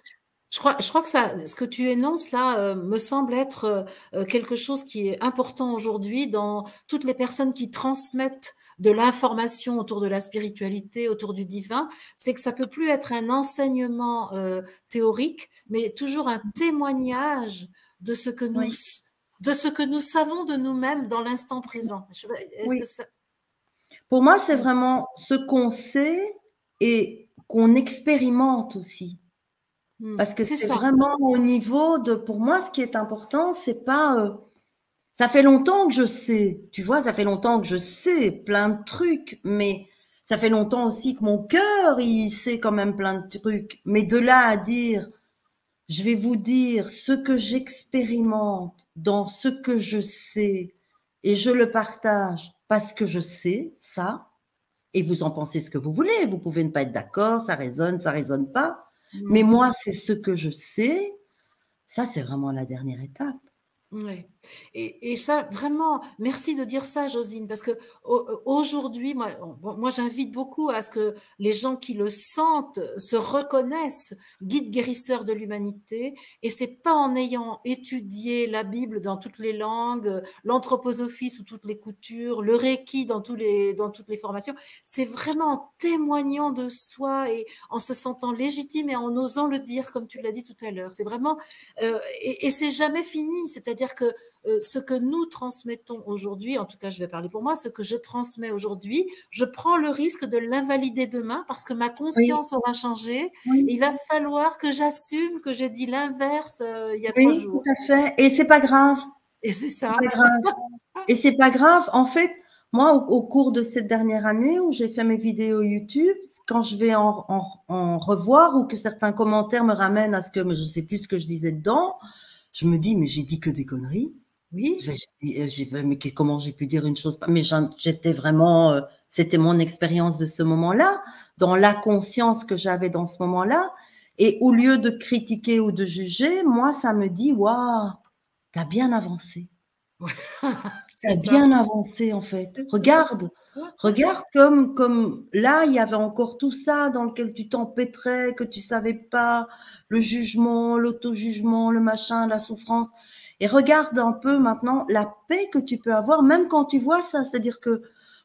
Je crois que ça, ce que tu énonces là, me semble être quelque chose qui est important aujourd'hui dans toutes les personnes qui transmettent de l'information autour de la spiritualité, autour du divin. C'est que ça peut plus être un enseignement théorique, mais toujours un témoignage de ce que Oui. de ce que nous savons de nous-mêmes dans l'instant présent. Est-ce que Oui. ça... Pour moi, c'est vraiment ce qu'on sait et qu'on expérimente aussi. Parce que C'est c'est ça. vraiment au niveau de, pour moi, ce qui est important, c'est pas, ça fait longtemps que je sais, tu vois, ça fait longtemps que je sais plein de trucs, mais ça fait longtemps aussi que mon cœur, il sait quand même plein de trucs. Mais de là à dire, je vais vous dire ce que j'expérimente dans ce que je sais et je le partage parce que je sais ça, Et vous en pensez ce que vous voulez. Vous pouvez ne pas être d'accord, ça résonne pas. Mais moi, c'est ce que je sais. Ça, c'est vraiment la dernière étape. Ouais. Et ça, vraiment, merci de dire ça, Josine, parce que aujourd'hui, moi, j'invite beaucoup à ce que les gens qui le sentent se reconnaissent guide guérisseur de l'humanité. Et c'est pas en ayant étudié la Bible dans toutes les langues, l'anthroposophie sous toutes les coutures, le Reiki dans toutes les formations. C'est vraiment en témoignant de soi et en se sentant légitime et en osant le dire, comme tu l'as dit tout à l'heure. C'est vraiment et c'est jamais fini. C'est-à-dire que ce que nous transmettons aujourd'hui, en tout cas, je vais parler pour moi, ce que je transmets aujourd'hui, je prends le risque de l'invalider demain parce que ma Oui, conscience aura changé. oui, Et il va falloir que j'assume que j'ai dit l'inverse il y a 3 oui, tout jours. à fait. Et c'est pas grave. Et c'est C'est ça. pas grave. Et c'est pas grave. En fait, moi, au cours de cette dernière année où j'ai fait mes vidéos YouTube, quand je vais en revoir ou que certains commentaires me ramènent à ce que mais je sais plus ce que je disais dedans, je me dis, mais j'ai dit que des conneries. Oui, Mais comment j'ai pu dire une chose? Mais j'étais vraiment, c'était mon expérience de ce moment-là, dans la conscience que j'avais dans ce moment-là. Et au lieu de critiquer ou de juger, moi, ça me dit, waouh, t'as bien avancé. c'est T'as ça. bien avancé, en fait. C'est ça. Regarde, Ouais, ouais. regarde comme là, il y avait encore tout ça dans lequel tu t'empêtrais, que tu savais pas, le jugement, l'auto-jugement, le machin, la souffrance. Et regarde un peu maintenant la paix que tu peux avoir, même quand tu vois ça. C'est-à-dire que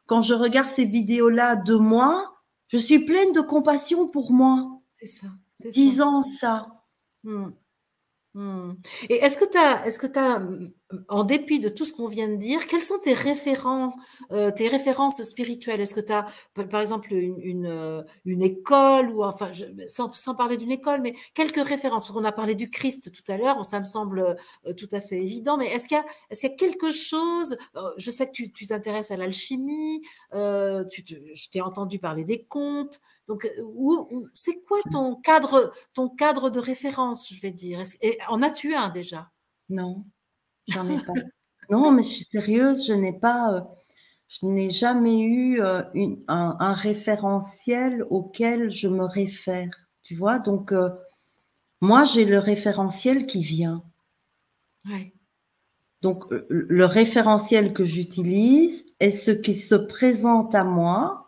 quand je regarde ces vidéos-là de moi, je suis pleine de compassion pour moi, C'est ça. C'est ça. disant ça. Hmm. Hmm. Et est-ce que t'as, en dépit de tout ce qu'on vient de dire, quels sont tes références spirituelles? Est-ce que tu as, par exemple, une école ou enfin, sans parler d'une école, mais quelques références? On a parlé du Christ tout à l'heure, bon, ça me semble tout à fait évident, mais est-ce qu'il y a quelque chose? Je sais que tu t'intéresses à l'alchimie, je t'ai entendu parler des contes. Donc, c'est quoi ton cadre de référence, je vais dire? Et en as-tu un déjà? Non, j'en ai pas. Non, mais je suis sérieuse, je n'ai jamais eu un référentiel auquel je me réfère, tu vois. Donc, moi, j'ai le référentiel qui vient. Ouais, Donc, le référentiel que j'utilise est ce qui se présente à moi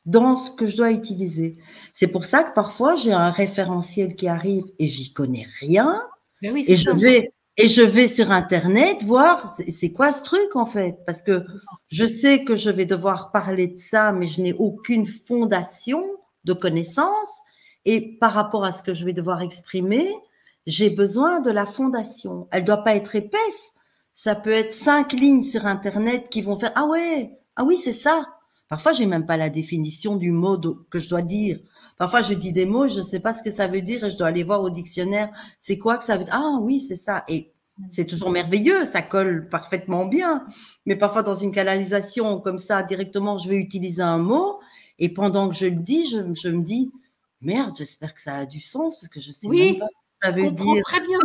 dans ce que je dois utiliser. C'est pour ça que parfois, j'ai un référentiel qui arrive et j'y connais rien. ben oui, c'est Et je ça, vais, et je vais sur Internet voir c'est quoi ce truc en fait, parce que c'est ça. je sais que je vais devoir parler de ça, mais je n'ai aucune fondation de connaissances. Et par rapport à ce que je vais devoir exprimer, j'ai besoin de la fondation. Elle doit pas être épaisse. Ça peut être 5 lignes sur Internet qui vont faire ah ouais, ah oui c'est ça. Parfois j'ai même pas la définition du mot que je dois dire. Parfois je dis des mots, je sais pas ce que ça veut dire et je dois aller voir au dictionnaire c'est quoi que ça veut dire? Ah oui, c'est ça. Et c'est toujours merveilleux, ça colle parfaitement bien. Mais parfois, dans une canalisation comme ça, directement, je vais utiliser un mot. Et pendant que je le dis, je me dis, merde, j'espère que ça a du sens parce que je sais même pas Oui, ce que ça je veut comprends dire. très bien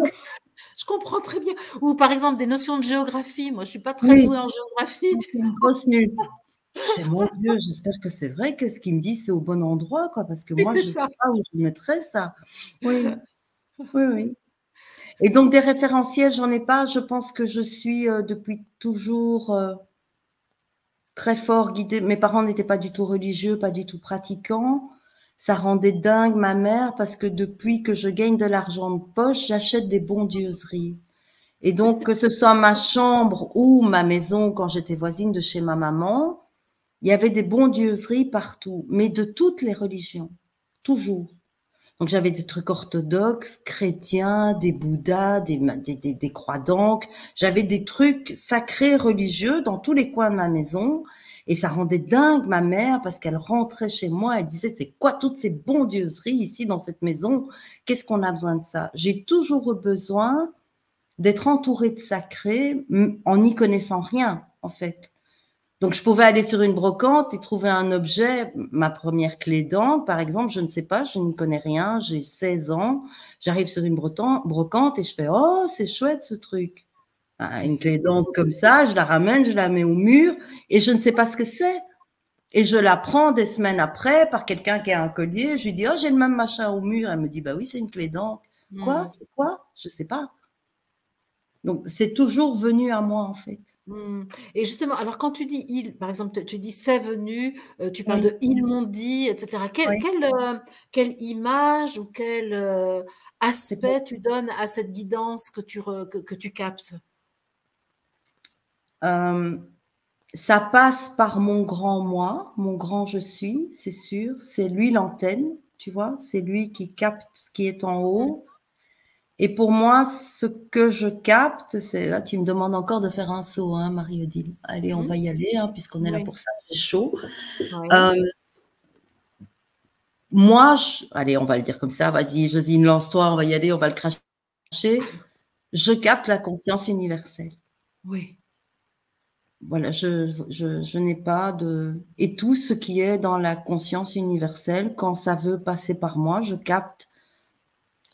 je comprends très bien. Ou par exemple, des notions de géographie. Moi, je suis pas très Oui, douée en géographie. c'est une grosse nulle. Je fais, mon Dieu, j'espère que c'est vrai que ce qu'il me dit, c'est au bon endroit, quoi, parce que Oui, moi, c'est je ne ça. sais pas où je mettrais ça. Oui, oui, oui. Et donc, des référentiels, j'en ai pas. Je pense que je suis depuis toujours très fort guidée. Mes parents n'étaient pas du tout religieux, pas du tout pratiquants. Ça rendait dingue ma mère parce que depuis que je gagne de l'argent de poche, j'achète des bondieuseries. Et donc, que ce soit ma chambre ou ma maison, quand j'étais voisine de chez ma maman, il y avait des bondieuseries partout, mais de toutes les religions, toujours. Donc j'avais des trucs orthodoxes, chrétiens, des bouddhas, des croix d'encre. J'avais des trucs sacrés religieux dans tous les coins de ma maison. Et ça rendait dingue ma mère parce qu'elle rentrait chez moi, elle disait, c'est quoi toutes ces bondieuseries ici dans cette maison? Qu'est-ce qu'on a besoin de ça? J'ai toujours eu besoin d'être entourée de sacrés en n'y connaissant rien, en fait. Donc, je pouvais aller sur une brocante et trouver un objet, ma première clé d'angle, par exemple, je ne sais pas, je n'y connais rien, j'ai 16 ans, j'arrive sur une brocante et je fais, oh, c'est chouette ce truc. Une clé d'angle comme ça, je la ramène, je la mets au mur et je ne sais pas ce que c'est. Et je l'apprends des semaines après par quelqu'un qui a un collier. Je lui dis, oh, j'ai le même machin au mur. Elle me dit, bah oui, c'est une clé d'encre. Quoi? C'est quoi? Je sais pas. Donc, c'est toujours venu à moi, en fait. Et justement, alors quand tu dis ils, par exemple, tu dis c'est venu, tu parles Oui, de ils m'ont dit, etc. oui. Quelle image ou quel C'est bon. aspect tu donnes à cette guidance que tu captes? Euh, Ça passe par mon grand moi, mon grand je suis, c'est sûr. C'est lui l'antenne, tu vois. C'est lui qui capte ce qui est en Mm. haut. Et pour moi, ce que je capte, c'est… Là, tu me demandes encore de faire un saut, hein, Marie-Odile. Allez, on Mhm. va y aller, hein, puisqu'on est là Oui, pour ça. J'ai chaud. oui. Euh, Moi, allez, on va le dire comme ça. Vas-y, Josine, lance-toi, on va y aller, on va le cracher. Je capte la conscience universelle. Oui. Voilà, je n'ai pas de… Et tout ce qui est dans la conscience universelle, quand ça veut passer par moi, je capte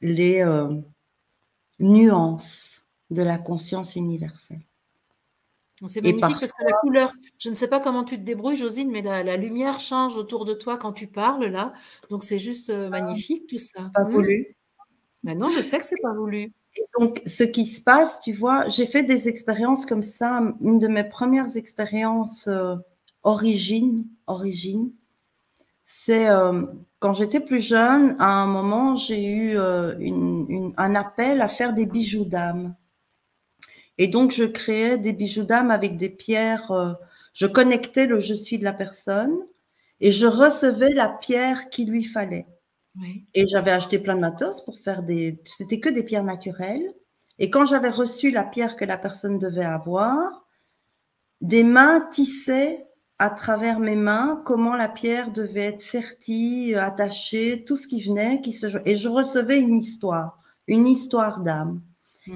les nuances de la conscience universelle. C'est Et magnifique par… parce que la couleur, je ne sais pas comment tu te débrouilles, Josine, mais la lumière change autour de toi quand tu parles là. Donc c'est juste magnifique tout ça. pas voulu. Maintenant, je sais que c'est pas voulu. Et donc, ce qui se passe, tu vois, j'ai fait des expériences comme ça. Une de mes premières expériences origine, c'est quand j'étais plus jeune, à un moment, j'ai eu un appel à faire des bijoux d'âme. Et donc, je créais des bijoux d'âme avec des pierres. Je connectais le je suis de la personne et je recevais la pierre qu'il lui fallait. Oui. Et j'avais acheté plein de matos pour faire des… C'était que des pierres naturelles. Et quand j'avais reçu la pierre que la personne devait avoir, des mains tissaient à travers mes mains comment la pierre devait être sertie, attachée, tout ce qui venait, et je recevais une histoire d'âme.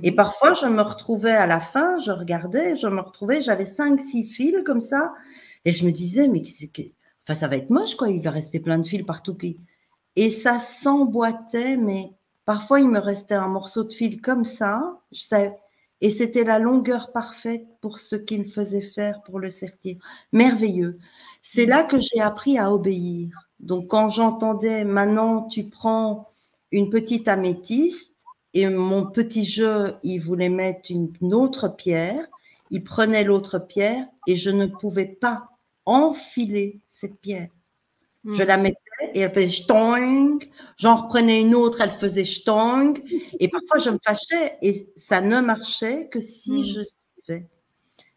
Et Mhm. parfois, je me retrouvais à la fin, je regardais, je me retrouvais, j'avais 5, 6 fils comme ça, et je me disais, mais enfin, ça va être moche, quoi, il va rester plein de fils partout. Et ça s'emboîtait, mais parfois, il me restait un morceau de fil comme ça, et c'était la longueur parfaite pour ce qu'il me faisait faire pour le sertir. Merveilleux. C'est là que j'ai appris à obéir. Donc, quand j'entendais, maintenant, tu prends une petite améthyste, et mon petit jeu, il voulait mettre une autre pierre, il prenait l'autre pierre, et je ne pouvais pas enfiler cette pierre. Je la mettais et elle faisait stong. J'en reprenais une autre, elle faisait stong. Et parfois, je me fâchais et ça ne marchait que si je suivais.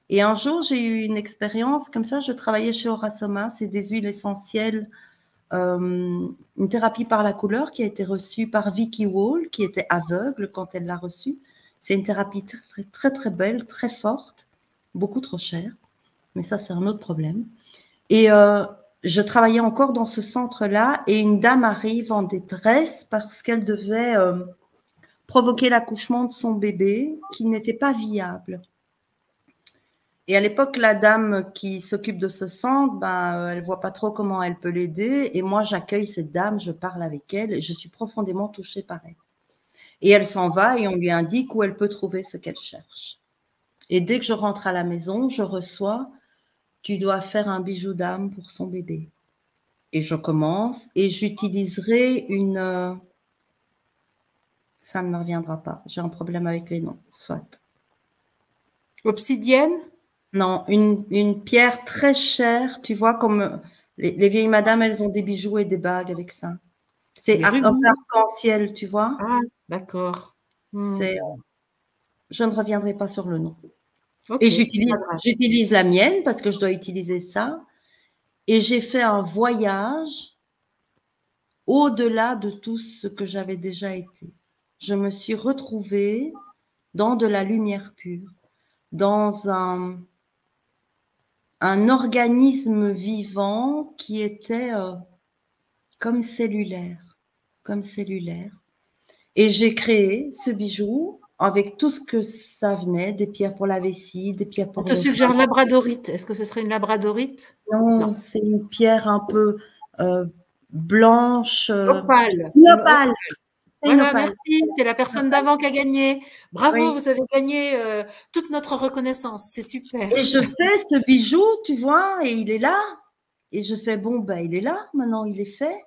Et un jour, j'ai eu une expérience comme ça. Je travaillais chez Orasoma. C'est des huiles essentielles, une thérapie par la couleur qui a été reçue par Vicky Wall, qui était aveugle quand elle l'a reçue. C'est une thérapie très, très, très, très belle, très forte, beaucoup trop chère. Mais ça, c'est un autre problème. Et je travaillais encore dans ce centre-là et une dame arrive en détresse parce qu'elle devait provoquer l'accouchement de son bébé qui n'était pas viable. Et à l'époque, la dame qui s'occupe de ce centre, ben, elle ne voit pas trop comment elle peut l'aider. Et moi, j'accueille cette dame, je parle avec elle et je suis profondément touchée par elle. Et elle s'en va et on lui indique où elle peut trouver ce qu'elle cherche. Et dès que je rentre à la maison, je reçois, tu dois faire un bijou d'âme pour son bébé. Et je commence et j'utiliserai une… ça ne me reviendra pas. J'ai un problème avec les noms. Soit. Obsidienne? Non, une pierre très chère. Tu vois, comme les vieilles madames, elles ont des bijoux et des bagues avec ça. C'est Les un peu rubis? arc-en-ciel, tu vois. Ah, d'accord. C'est… Je ne reviendrai pas sur le nom. Ok, Et c'est pas grave. j'utilise la mienne parce que je dois utiliser ça. Et j'ai fait un voyage au-delà de tout ce que j'avais déjà été. Je me suis retrouvée dans de la lumière pure, dans un organisme vivant qui était comme cellulaire, comme cellulaire. Et j'ai créé ce bijou avec tout ce que ça venait, des pierres pour la vessie, des pierres On pour te le suggère vin. labradorite. Est-ce que ce serait une labradorite? Non. Non, c'est une pierre un peu blanche, Opale. une Une opale. C'est une Voilà, opale. merci. C'est la Une personne opale. d'avant qui a gagné. Bravo, Oui. vous avez gagné toute notre reconnaissance. C'est super. Et je fais ce bijou, tu vois, et il est là. Et je fais, bon, ben, il est là, maintenant, il est fait.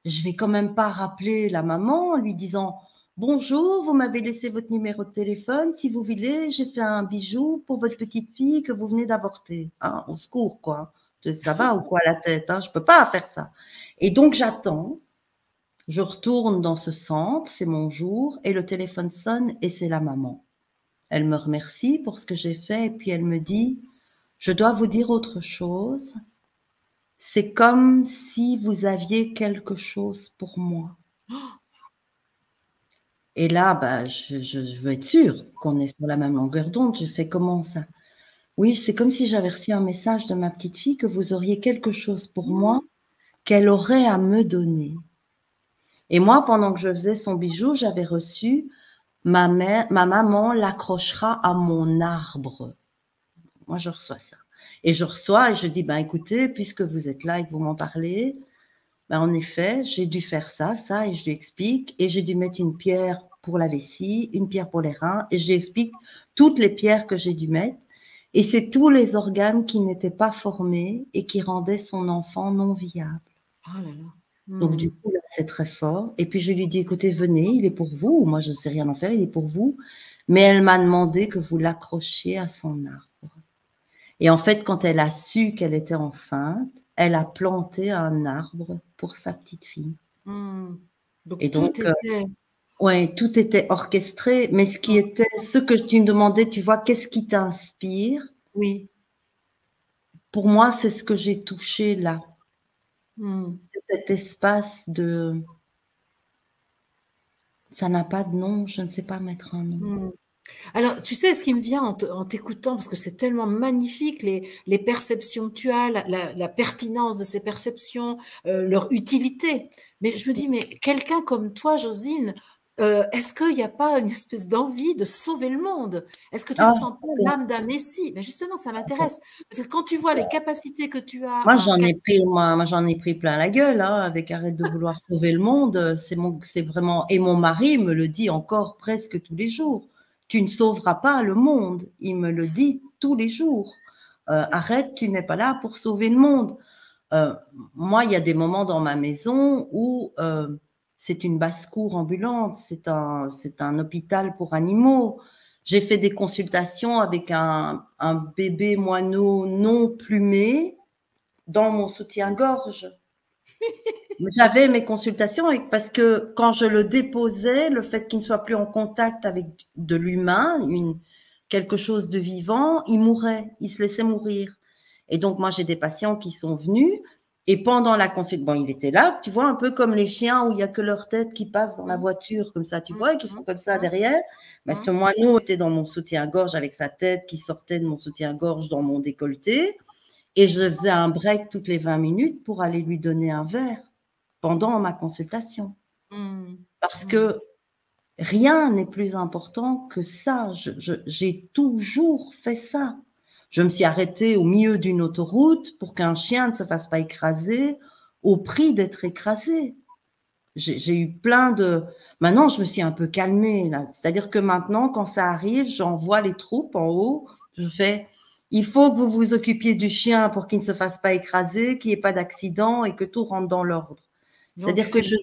Je vais quand même pas rappeler la maman en lui disant, bonjour, vous m'avez laissé votre numéro de téléphone. Si vous voulez, j'ai fait un bijou pour votre petite fille que vous venez d'avorter. Hein, au secours, quoi. Ça va ou quoi la tête, hein, je peux pas faire ça. Et donc, j'attends. Je retourne dans ce centre, c'est mon jour, et le téléphone sonne et c'est la maman. Elle me remercie pour ce que j'ai fait et puis elle me dit, je dois vous dire autre chose. C'est comme si vous aviez quelque chose pour moi. Et là, bah, je veux être sûre qu'on est sur la même longueur d'onde. Je fais comment ça? Oui, c'est comme si j'avais reçu un message de ma petite fille que vous auriez quelque chose pour moi qu'elle aurait à me donner. Et moi, pendant que je faisais son bijou, j'avais reçu ma maman l'accrochera à mon arbre. Moi, je reçois ça. Et je reçois et je dis, ben, écoutez, puisque vous êtes là et que vous m'en parlez, ben, en effet, j'ai dû faire ça, et je lui explique. Et j'ai dû mettre une pierre pour la vessie, une pierre pour les reins. Et je lui explique toutes les pierres que j'ai dû mettre. Et c'est tous les organes qui n'étaient pas formés et qui rendaient son enfant non viable. Oh là là. Donc, du coup, là, c'est très fort. Et puis, je lui dis, écoutez, venez, il est pour vous. Moi, je ne sais rien en faire, il est pour vous. Mais elle m'a demandé que vous l'accrochiez à son arbre. Et en fait, quand elle a su qu'elle était enceinte, elle a planté un arbre pour sa petite fille. Donc, Et tout donc, était... ouais, tout était orchestré. Mais ce que tu me demandais, tu vois, qu'est-ce qui t'inspire? Oui. Pour moi, c'est ce que j'ai touché là. Mm. C'est cet espace de... Ça n'a pas de nom, je ne sais pas mettre un nom. Mm. Alors, tu sais, ce qui me vient en t'écoutant, parce que c'est tellement magnifique, les perceptions que tu as, la pertinence de ces perceptions, leur utilité. Mais je me dis, mais quelqu'un comme toi, Josine, est-ce qu'il n'y a pas une espèce d'envie de sauver le monde? Est-ce que tu te Ah, sens pas l'âme d'un messie? Mais justement, ça m'intéresse. Parce que quand tu vois les capacités que tu as moi, à... j'en ai pris plein la gueule, hein, avec arrête de vouloir sauver le monde. C'est vraiment, et mon mari me le dit encore presque tous les jours. Tu ne sauveras pas le monde. Il me le dit tous les jours. Arrête, tu n'es pas là pour sauver le monde. Moi, il y a des moments dans ma maison où c'est une basse-cour ambulante, c'est un hôpital pour animaux. J'ai fait des consultations avec un bébé moineau non plumé dans mon soutien-gorge. J'avais mes consultations parce que quand je le déposais, le fait qu'il ne soit plus en contact avec de l'humain, quelque chose de vivant, il mourait, il se laissait mourir. Et donc, moi, j'ai des patients qui sont venus et pendant la consultation, bon, il était là, tu vois, un peu comme les chiens où il n'y a que leur tête qui passe dans la voiture, comme ça, tu vois, et qui font comme ça derrière. Mais ce moineau était dans mon soutien-gorge avec sa tête qui sortait de mon soutien-gorge dans mon décolleté. Et je faisais un break toutes les 20 minutes pour aller lui donner un verre pendant ma consultation. Parce que rien n'est plus important que ça. J'ai toujours fait ça. Je me suis arrêtée au milieu d'une autoroute pour qu'un chien ne se fasse pas écraser au prix d'être écrasé. J'ai eu plein de... Maintenant, je me suis un peu calmée, là. C'est-à-dire que maintenant, quand ça arrive, j'envoie les troupes en haut. Je fais, il faut que vous vous occupiez du chien pour qu'il ne se fasse pas écraser, qu'il n'y ait pas d'accident et que tout rentre dans l'ordre. Donc, C'est-à-dire que je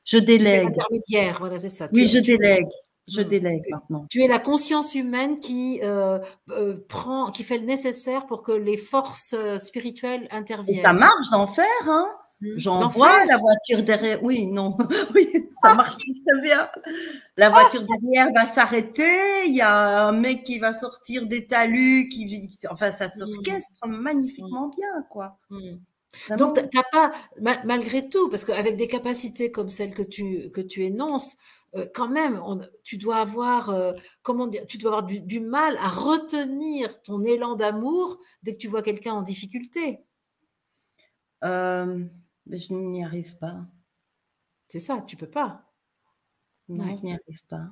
tu fais délègue. l'intermédiaire, voilà, c'est ça. Oui, je délègue. Je délègue maintenant. Tu es la conscience humaine qui qui fait le nécessaire pour que les forces spirituelles Et interviennent. ça marche d'en faire, hein. J'envoie la voiture derrière. Oui, non, oui, ça marche très bien. La voiture derrière va s'arrêter. Il y a un mec qui va sortir des talus, enfin, ça s'orchestre magnifiquement bien, quoi. Donc, t'as pas, malgré tout, parce qu'avec des capacités comme celles que tu énonces, quand même, tu dois avoir, comment dire, tu dois avoir du mal à retenir ton élan d'amour dès que tu vois quelqu'un en difficulté. Mais je n'y arrive pas. C'est ça, tu peux pas. Non, Ouais. je n'y arrive pas.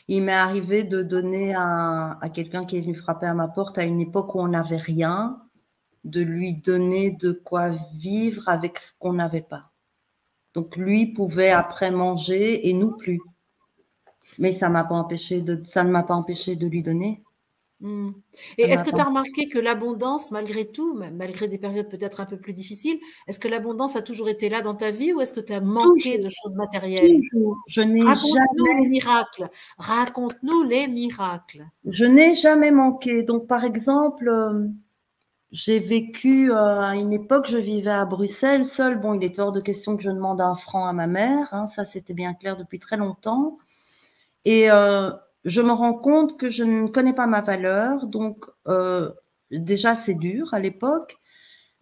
Il m'est arrivé de donner à quelqu'un qui est venu frapper à ma porte à une époque où on n'avait rien, de lui donner de quoi vivre avec ce qu'on n'avait pas. Donc lui pouvait après manger et nous plus. Mais ça ne m'a pas empêché de lui donner. Mmh. Et Ça est-ce m'a que tu as remarqué que l'abondance, malgré tout, malgré des périodes peut-être un peu plus difficiles, est-ce que l'abondance a toujours été là dans ta vie ou est-ce que tu as manqué de toujours, choses matérielles? toujours. Je n'ai Raconte-nous jamais les miracles. Raconte-nous les miracles. Je n'ai jamais manqué. Donc, par exemple, j'ai vécu à une époque, je vivais à Bruxelles seule. Bon, il était hors de question que je demande un franc à ma mère. Hein, ça, c'était bien clair depuis très longtemps. Et je me rends compte que je ne connais pas ma valeur. Donc, déjà, c'est dur à l'époque.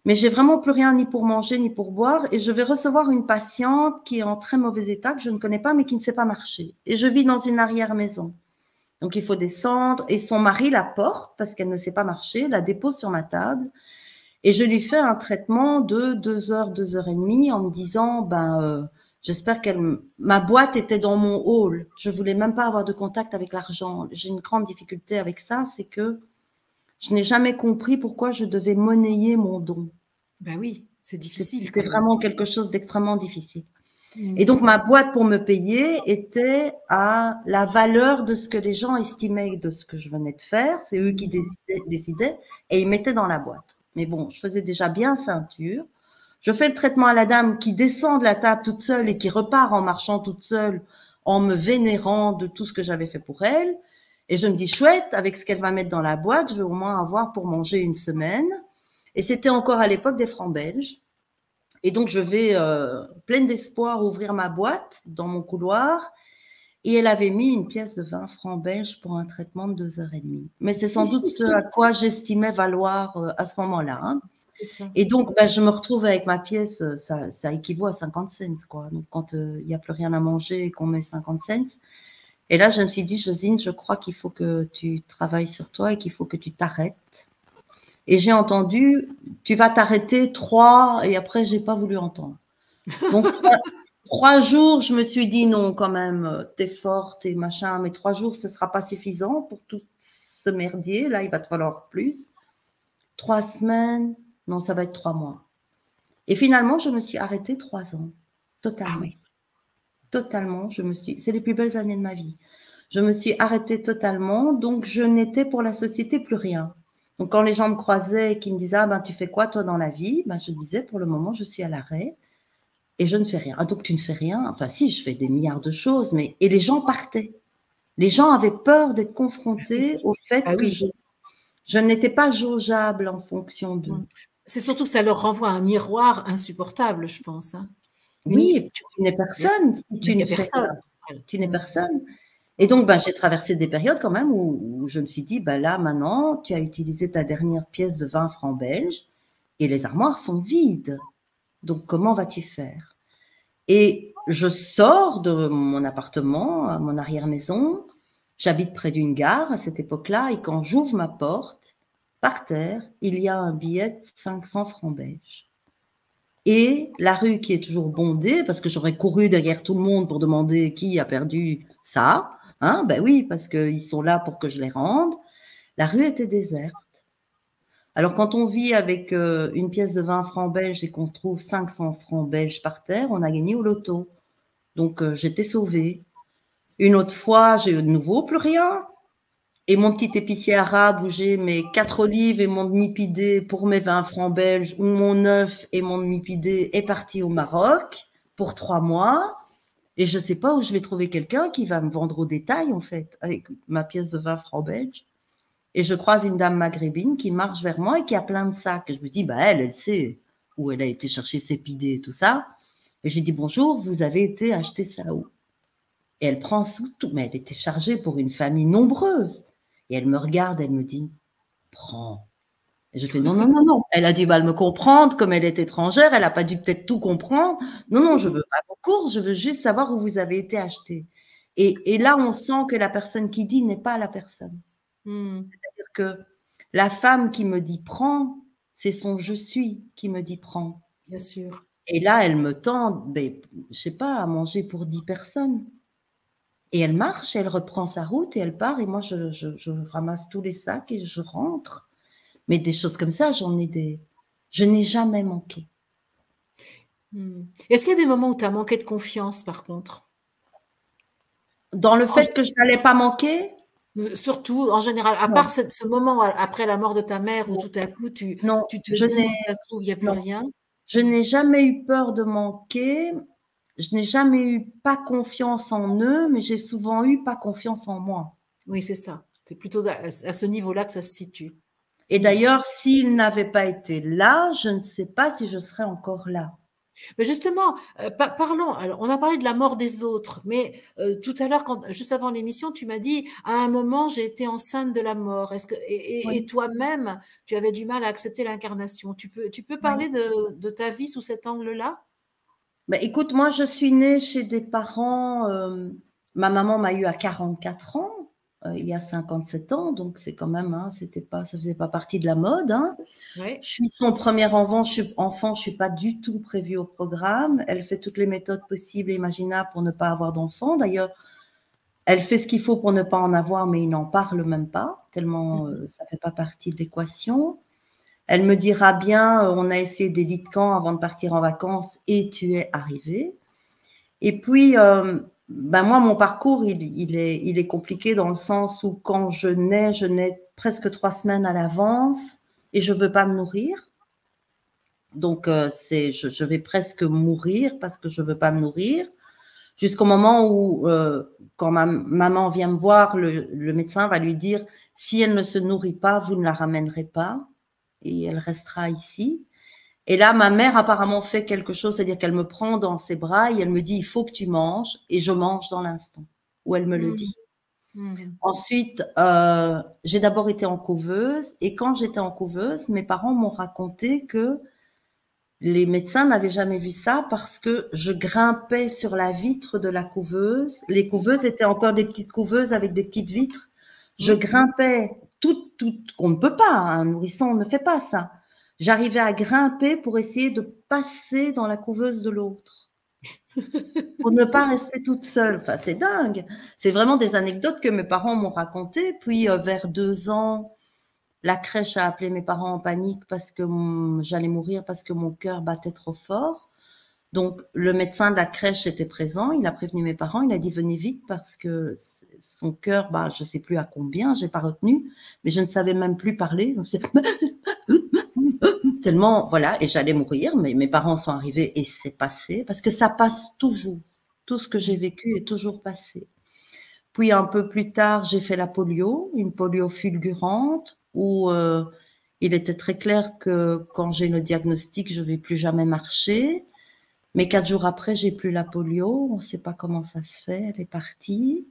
Mais j'ai vraiment plus rien ni pour manger ni pour boire. Et je vais recevoir une patiente qui est en très mauvais état, que je ne connais pas, mais qui ne sait pas marcher. Et je vis dans une arrière-maison. Donc, il faut descendre et son mari la porte parce qu'elle ne sait pas marcher, la dépose sur ma table et je lui fais un traitement de 2 heures, 2 heures et demie en me disant, j'espère ma boîte était dans mon hall. Je voulais même pas avoir de contact avec l'argent. J'ai une grande difficulté avec ça, c'est que je n'ai jamais compris pourquoi je devais monnayer mon don. Ben oui, c'est difficile C'était quand même. vraiment quelque chose d'extrêmement difficile. Et Mmh. donc, ma boîte pour me payer était à la valeur de ce que les gens estimaient de ce que je venais de faire. C'est eux qui décidaient et ils mettaient dans la boîte. Mais bon, je faisais déjà bien ceinture. Je fais le traitement à la dame qui descend de la table toute seule et qui repart en marchant toute seule en me vénérant de tout ce que j'avais fait pour elle. Et je me dis, chouette, avec ce qu'elle va mettre dans la boîte, je vais au moins avoir pour manger une semaine. Et c'était encore à l'époque des francs belges. Et donc, je vais, pleine d'espoir, ouvrir ma boîte dans mon couloir. Et elle avait mis une pièce de 20 francs belges pour un traitement de 2 heures et demie. Mais c'est sans doute ce à quoi j'estimais valoir à ce moment-là. Hein. C'est ça. Et donc, je me retrouve avec ma pièce, ça équivaut à 50 cents, quoi. Donc, quand il n'y a plus rien à manger et qu'on met 50 cents. Et là, je me suis dit, Josine, je crois qu'il faut que tu travailles sur toi et qu'il faut que tu t'arrêtes. Et j'ai entendu, tu vas t'arrêter 3, et après, j'ai pas voulu entendre. Donc, 3 jours, je me suis dit non, quand même, t'es forte et machin, mais 3 jours, ce sera pas suffisant pour tout ce merdier. Là, il va te falloir plus. 3 semaines, non, ça va être 3 mois. Et finalement, je me suis arrêtée 3 ans, Ah totalement. oui. Totalement, c'est les plus belles années de ma vie. Je me suis arrêtée totalement, donc je n'étais pour la société plus rien. Donc, quand les gens me croisaient et qui me disaient, tu fais quoi toi dans la vie? Je disais, pour le moment, je suis à l'arrêt. Et je ne fais rien. Ah, donc tu ne fais rien? Enfin, si, je fais des milliards de choses, mais. Et les gens partaient. Les gens avaient peur d'être confrontés au Ah fait que oui. je n'étais pas jaugeable en fonction d'eux. C'est surtout que ça leur renvoie un miroir insupportable, je pense. Hein. Oui, et puis tu n'es Bien sûr. personne si Il tu n'y ne a fais rien. personne. Voilà. Tu n'es personne. Et donc, j'ai traversé des périodes quand même où je me suis dit, là, maintenant, tu as utilisé ta dernière pièce de 20 francs belges et les armoires sont vides. Donc, comment vas-tu faire? Et je sors de mon appartement, à mon arrière-maison. J'habite près d'une gare à cette époque-là. Et quand j'ouvre ma porte, par terre, il y a un billet de 500 francs belges. Et la rue qui est toujours bondée, parce que j'aurais couru derrière tout le monde pour demander qui a perdu ça. Hein, ben oui, parce qu'ils sont là pour que je les rende. La rue était déserte. Alors, quand on vit avec une pièce de 20 francs belges et qu'on trouve 500 francs belges par terre, on a gagné au loto. Donc, j'étais sauvée. Une autre fois, j'ai de nouveau plus rien. Et mon petit épicier arabe où j'ai mes 4 olives et mon demi-pidé pour mes 20 francs belges, où mon œuf et mon demi-pidé est parti au Maroc pour 3 mois. Et je ne sais pas où je vais trouver quelqu'un qui va me vendre au détail, en fait, avec ma pièce de 20 francs belges. Et je croise une dame maghrébine qui marche vers moi et qui a plein de sacs. Et je me dis, elle sait où elle a été chercher ses pidés et tout ça. Et j'ai dit, bonjour, vous avez été acheter ça où? Et elle prend tout, mais elle était chargée pour une famille nombreuse. Et elle me regarde, elle me dit, prends. Et je fais, non, non, non, non. Elle a du mal à me comprendre, comme elle est étrangère, elle n'a pas dû peut-être tout comprendre. Non, non, je veux pas vos courses, je veux juste savoir où vous avez été acheté. Et là, on sent que la personne qui dit n'est pas la personne. C'est-à-dire que la femme qui me dit prends, c'est son je suis qui me dit prends. Bien sûr. Et là, elle me tend, je sais pas, à manger pour 10 personnes. Et elle marche, elle reprend sa route et elle part. Et moi, je ramasse tous les sacs et je rentre. Mais des choses comme ça, je n'ai jamais manqué. Est-ce qu'il y a des moments où tu as manqué de confiance, par contre? Dans le fait que je n'allais pas manquer? Surtout, en général, à part Non, ce moment après la mort de ta mère où non, tout à coup non, tu te je dis, n'ai si ça se trouve, il y a plus non, rien. je n'ai jamais eu peur de manquer. Je n'ai jamais eu pas confiance en eux, mais j'ai souvent eu pas confiance en moi. Oui, c'est ça. C'est plutôt à ce niveau-là que ça se situe. Et Mmh. d'ailleurs, s'ils n'avaient pas été là, je ne sais pas si je serais encore là. Mais justement, parlons, alors on a parlé de la mort des autres, mais tout à l'heure, juste avant l'émission, tu m'as dit, à un moment, j'ai été enceinte de la mort. Est-ce que, et Oui, toi-même, tu avais du mal à accepter l'incarnation. Tu peux oui. parler de ta vie sous cet angle-là? Bah, écoute, moi, je suis née chez des parents. Ma maman m'a eu à 44 ans, il y a 57 ans, donc c'est quand même, hein, c'était pas, ça faisait pas partie de la mode, hein. Oui. Je suis son premier enfant, je suis pas du tout prévue au programme. Elle fait toutes les méthodes possibles et imaginables pour ne pas avoir d'enfant. D'ailleurs, elle fait ce qu'il faut pour ne pas en avoir, mais il n'en parle même pas, tellement Mhm. ça fait pas partie de l'équation. Elle me dira bien, on a essayé des lits de camp avant de partir en vacances et tu es arrivé. Et puis, ben moi, mon parcours, il est compliqué dans le sens où quand je nais presque 3 semaines à l'avance et je veux pas me nourrir. Donc, je vais presque mourir parce que je veux pas me nourrir. Jusqu'au moment où, quand ma maman vient me voir, le médecin va lui dire, si elle ne se nourrit pas, vous ne la ramènerez pas et elle restera ici. Et là, ma mère apparemment fait quelque chose, c'est-à-dire qu'elle me prend dans ses bras et elle me dit, il faut que tu manges, et je mange dans l'instant où elle me le Mhm. dit. Mhm. Ensuite, j'ai d'abord été en couveuse, et quand j'étais en couveuse, mes parents m'ont raconté que les médecins n'avaient jamais vu ça parce que je grimpais sur la vitre de la couveuse. Les couveuses étaient encore des petites couveuses avec des petites vitres. Je Oui. grimpais qu'on ne peut pas, un nourrisson ne fait pas ça. J'arrivais à grimper pour essayer de passer dans la couveuse de l'autre, pour ne pas rester toute seule. Enfin, c'est dingue. C'est vraiment des anecdotes que mes parents m'ont racontées. Puis, vers 2 ans, la crèche a appelé mes parents en panique parce que j'allais mourir parce que mon cœur battait trop fort. Donc, le médecin de la crèche était présent. Il a prévenu mes parents. Il a dit, venez vite parce que son cœur, bah, je sais plus à combien, j'ai pas retenu, mais je ne savais même plus parler. Donc, tellement, voilà, et j'allais mourir, mais mes parents sont arrivés et c'est passé parce que ça passe toujours. Tout ce que j'ai vécu est toujours passé. Puis un peu plus tard, j'ai fait la polio, une polio fulgurante où il était très clair que quand j'ai le diagnostic, je vais plus jamais marcher. Mais 4 jours après, j'ai plus la polio. On ne sait pas comment ça se fait. Elle est partie.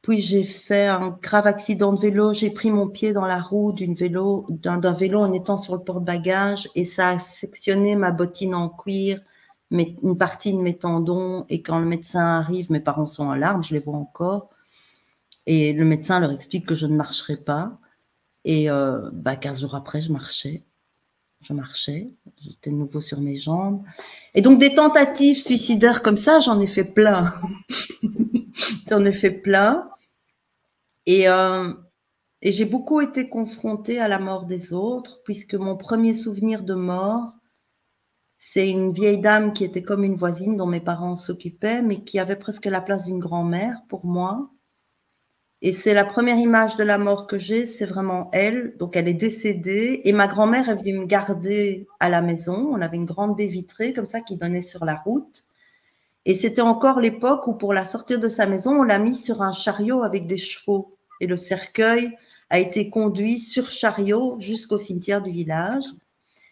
Puis j'ai fait un grave accident de vélo. J'ai pris mon pied dans la roue d'un vélo en étant sur le porte-bagages et ça a sectionné ma bottine en cuir, une partie de mes tendons. Et quand le médecin arrive, mes parents sont en larmes, je les vois encore. Et le médecin leur explique que je ne marcherai pas. Et 15 jours après, je marchais. J'étais de nouveau sur mes jambes. Et donc des tentatives suicidaires comme ça, j'en ai fait plein. J'en ai fait plein. Et, euh, et j'ai beaucoup été confrontée à la mort des autres, puisque mon premier souvenir de mort, c'est une vieille dame qui était comme une voisine dont mes parents s'occupaient, mais qui avait presque la place d'une grand-mère pour moi. Et c'est la première image de la mort que j'ai, c'est vraiment elle. Donc elle est décédée et ma grand-mère est venue me garder à la maison. On avait une grande baie vitrée comme ça qui donnait sur la route. Et c'était encore l'époque où pour la sortir de sa maison, on l'a mis sur un chariot avec des chevaux. Et le cercueil a été conduit sur chariot jusqu'au cimetière du village.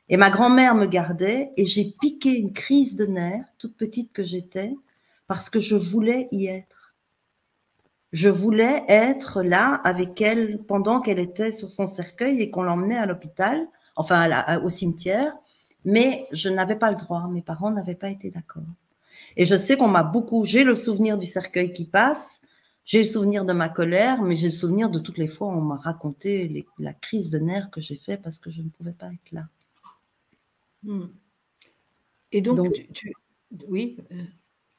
Et ma grand-mère me gardait et j'ai piqué une crise de nerfs, toute petite que j'étais, parce que je voulais y être. Je voulais être là avec elle pendant qu'elle était sur son cercueil et qu'on l'emmenait à l'hôpital, enfin au cimetière, mais je n'avais pas le droit, mes parents n'avaient pas été d'accord. Et je sais qu'on m'a beaucoup, j'ai le souvenir du cercueil qui passe, j'ai le souvenir de ma colère, mais j'ai le souvenir de toutes les fois où on m'a raconté la crise de nerfs que j'ai fait parce que je ne pouvais pas être là. Hmm. Et donc, Donc, oui,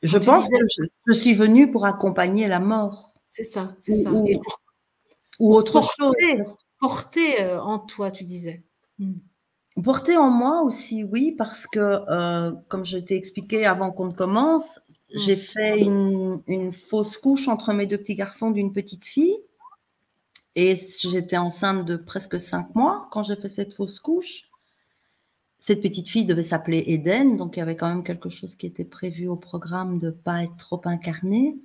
je quand tu pense disais, que je suis venue pour accompagner la mort c'est ça, c'est ou, ça. Et ou, ou pour autre chose. porter en toi, tu disais. Hmm. Porter en moi aussi, oui, parce que, comme je t'ai expliqué avant qu'on ne commence, Hmm. j'ai fait une fausse couche entre mes deux petits garçons d'une petite fille. Et j'étais enceinte de presque 5 mois quand j'ai fait cette fausse couche. Cette petite fille devait s'appeler Eden, donc il y avait quand même quelque chose qui était prévu au programme de ne pas être trop incarné.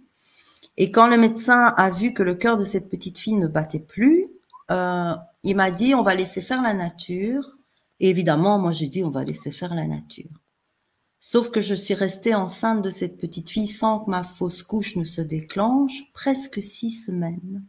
Et quand le médecin a vu que le cœur de cette petite fille ne battait plus, il m'a dit on va laisser faire la nature. Et évidemment, moi j'ai dit on va laisser faire la nature. Sauf que je suis restée enceinte de cette petite fille sans que ma fausse couche ne se déclenche, presque 6 semaines.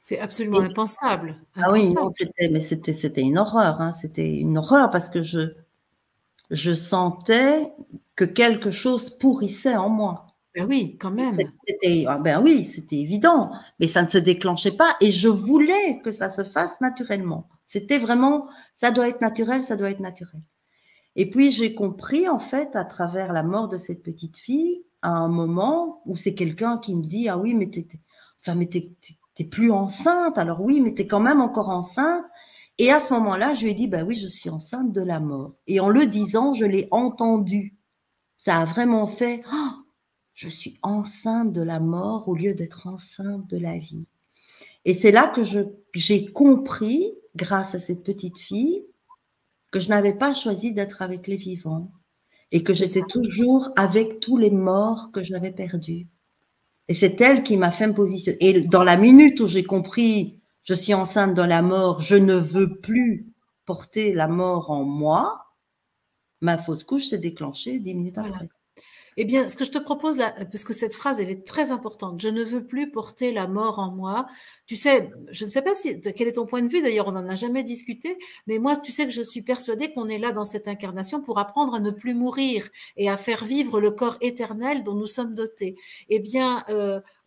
C'est absolument Et, impensable. ah oui, non, Impensable. c'était une horreur, hein, c'était une horreur parce que je sentais que quelque chose pourrissait en moi. Ben oui, quand même. C'était, ah ben oui, c'était évident, mais ça ne se déclenchait pas et je voulais que ça se fasse naturellement. C'était vraiment, ça doit être naturel, ça doit être naturel. Et puis j'ai compris en fait à travers la mort de cette petite fille, à un moment où c'est quelqu'un qui me dit ah oui mais t'es plus enceinte, alors oui mais t'es quand même encore enceinte. Et à ce moment-là je lui ai dit bah oui je suis enceinte de la mort. Et en le disant je l'ai entendu. Ça a vraiment fait oh, je suis enceinte de la mort au lieu d'être enceinte de la vie. Et c'est là que j'ai compris grâce à cette petite fille que je n'avais pas choisi d'être avec les vivants et que j'étais toujours avec tous les morts que j'avais perdus. Et c'est elle qui m'a fait me positionner. Et dans la minute où j'ai compris, je suis enceinte de la mort, je ne veux plus porter la mort en moi, ma fausse couche s'est déclenchée 10 minutes Voilà. après. Eh bien, ce que je te propose là, parce que cette phrase, elle est très importante. Je ne veux plus porter la mort en moi. Tu sais, je ne sais pas quel est ton point de vue, d'ailleurs, on n'en a jamais discuté, mais moi, tu sais que je suis persuadée qu'on est là dans cette incarnation pour apprendre à ne plus mourir et à faire vivre le corps éternel dont nous sommes dotés. Eh bien,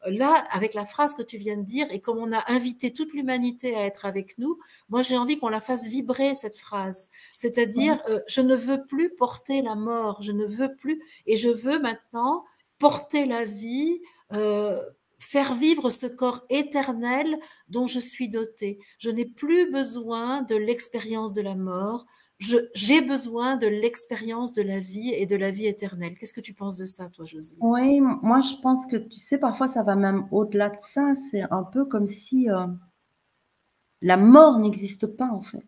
là, avec la phrase que tu viens de dire, et comme on a invité toute l'humanité à être avec nous, moi, j'ai envie qu'on la fasse vibrer, cette phrase. C'est-à-dire, je ne veux plus porter la mort, je ne veux plus, et je veux maintenant porter la vie, faire vivre ce corps éternel dont je suis dotée. Je n'ai plus besoin de l'expérience de la mort, j'ai besoin de l'expérience de la vie et de la vie éternelle. Qu'est-ce que tu penses de ça, toi, Josie? Oui, moi je pense que, tu sais, parfois ça va même au-delà de ça. C'est un peu comme si la mort n'existe pas en fait.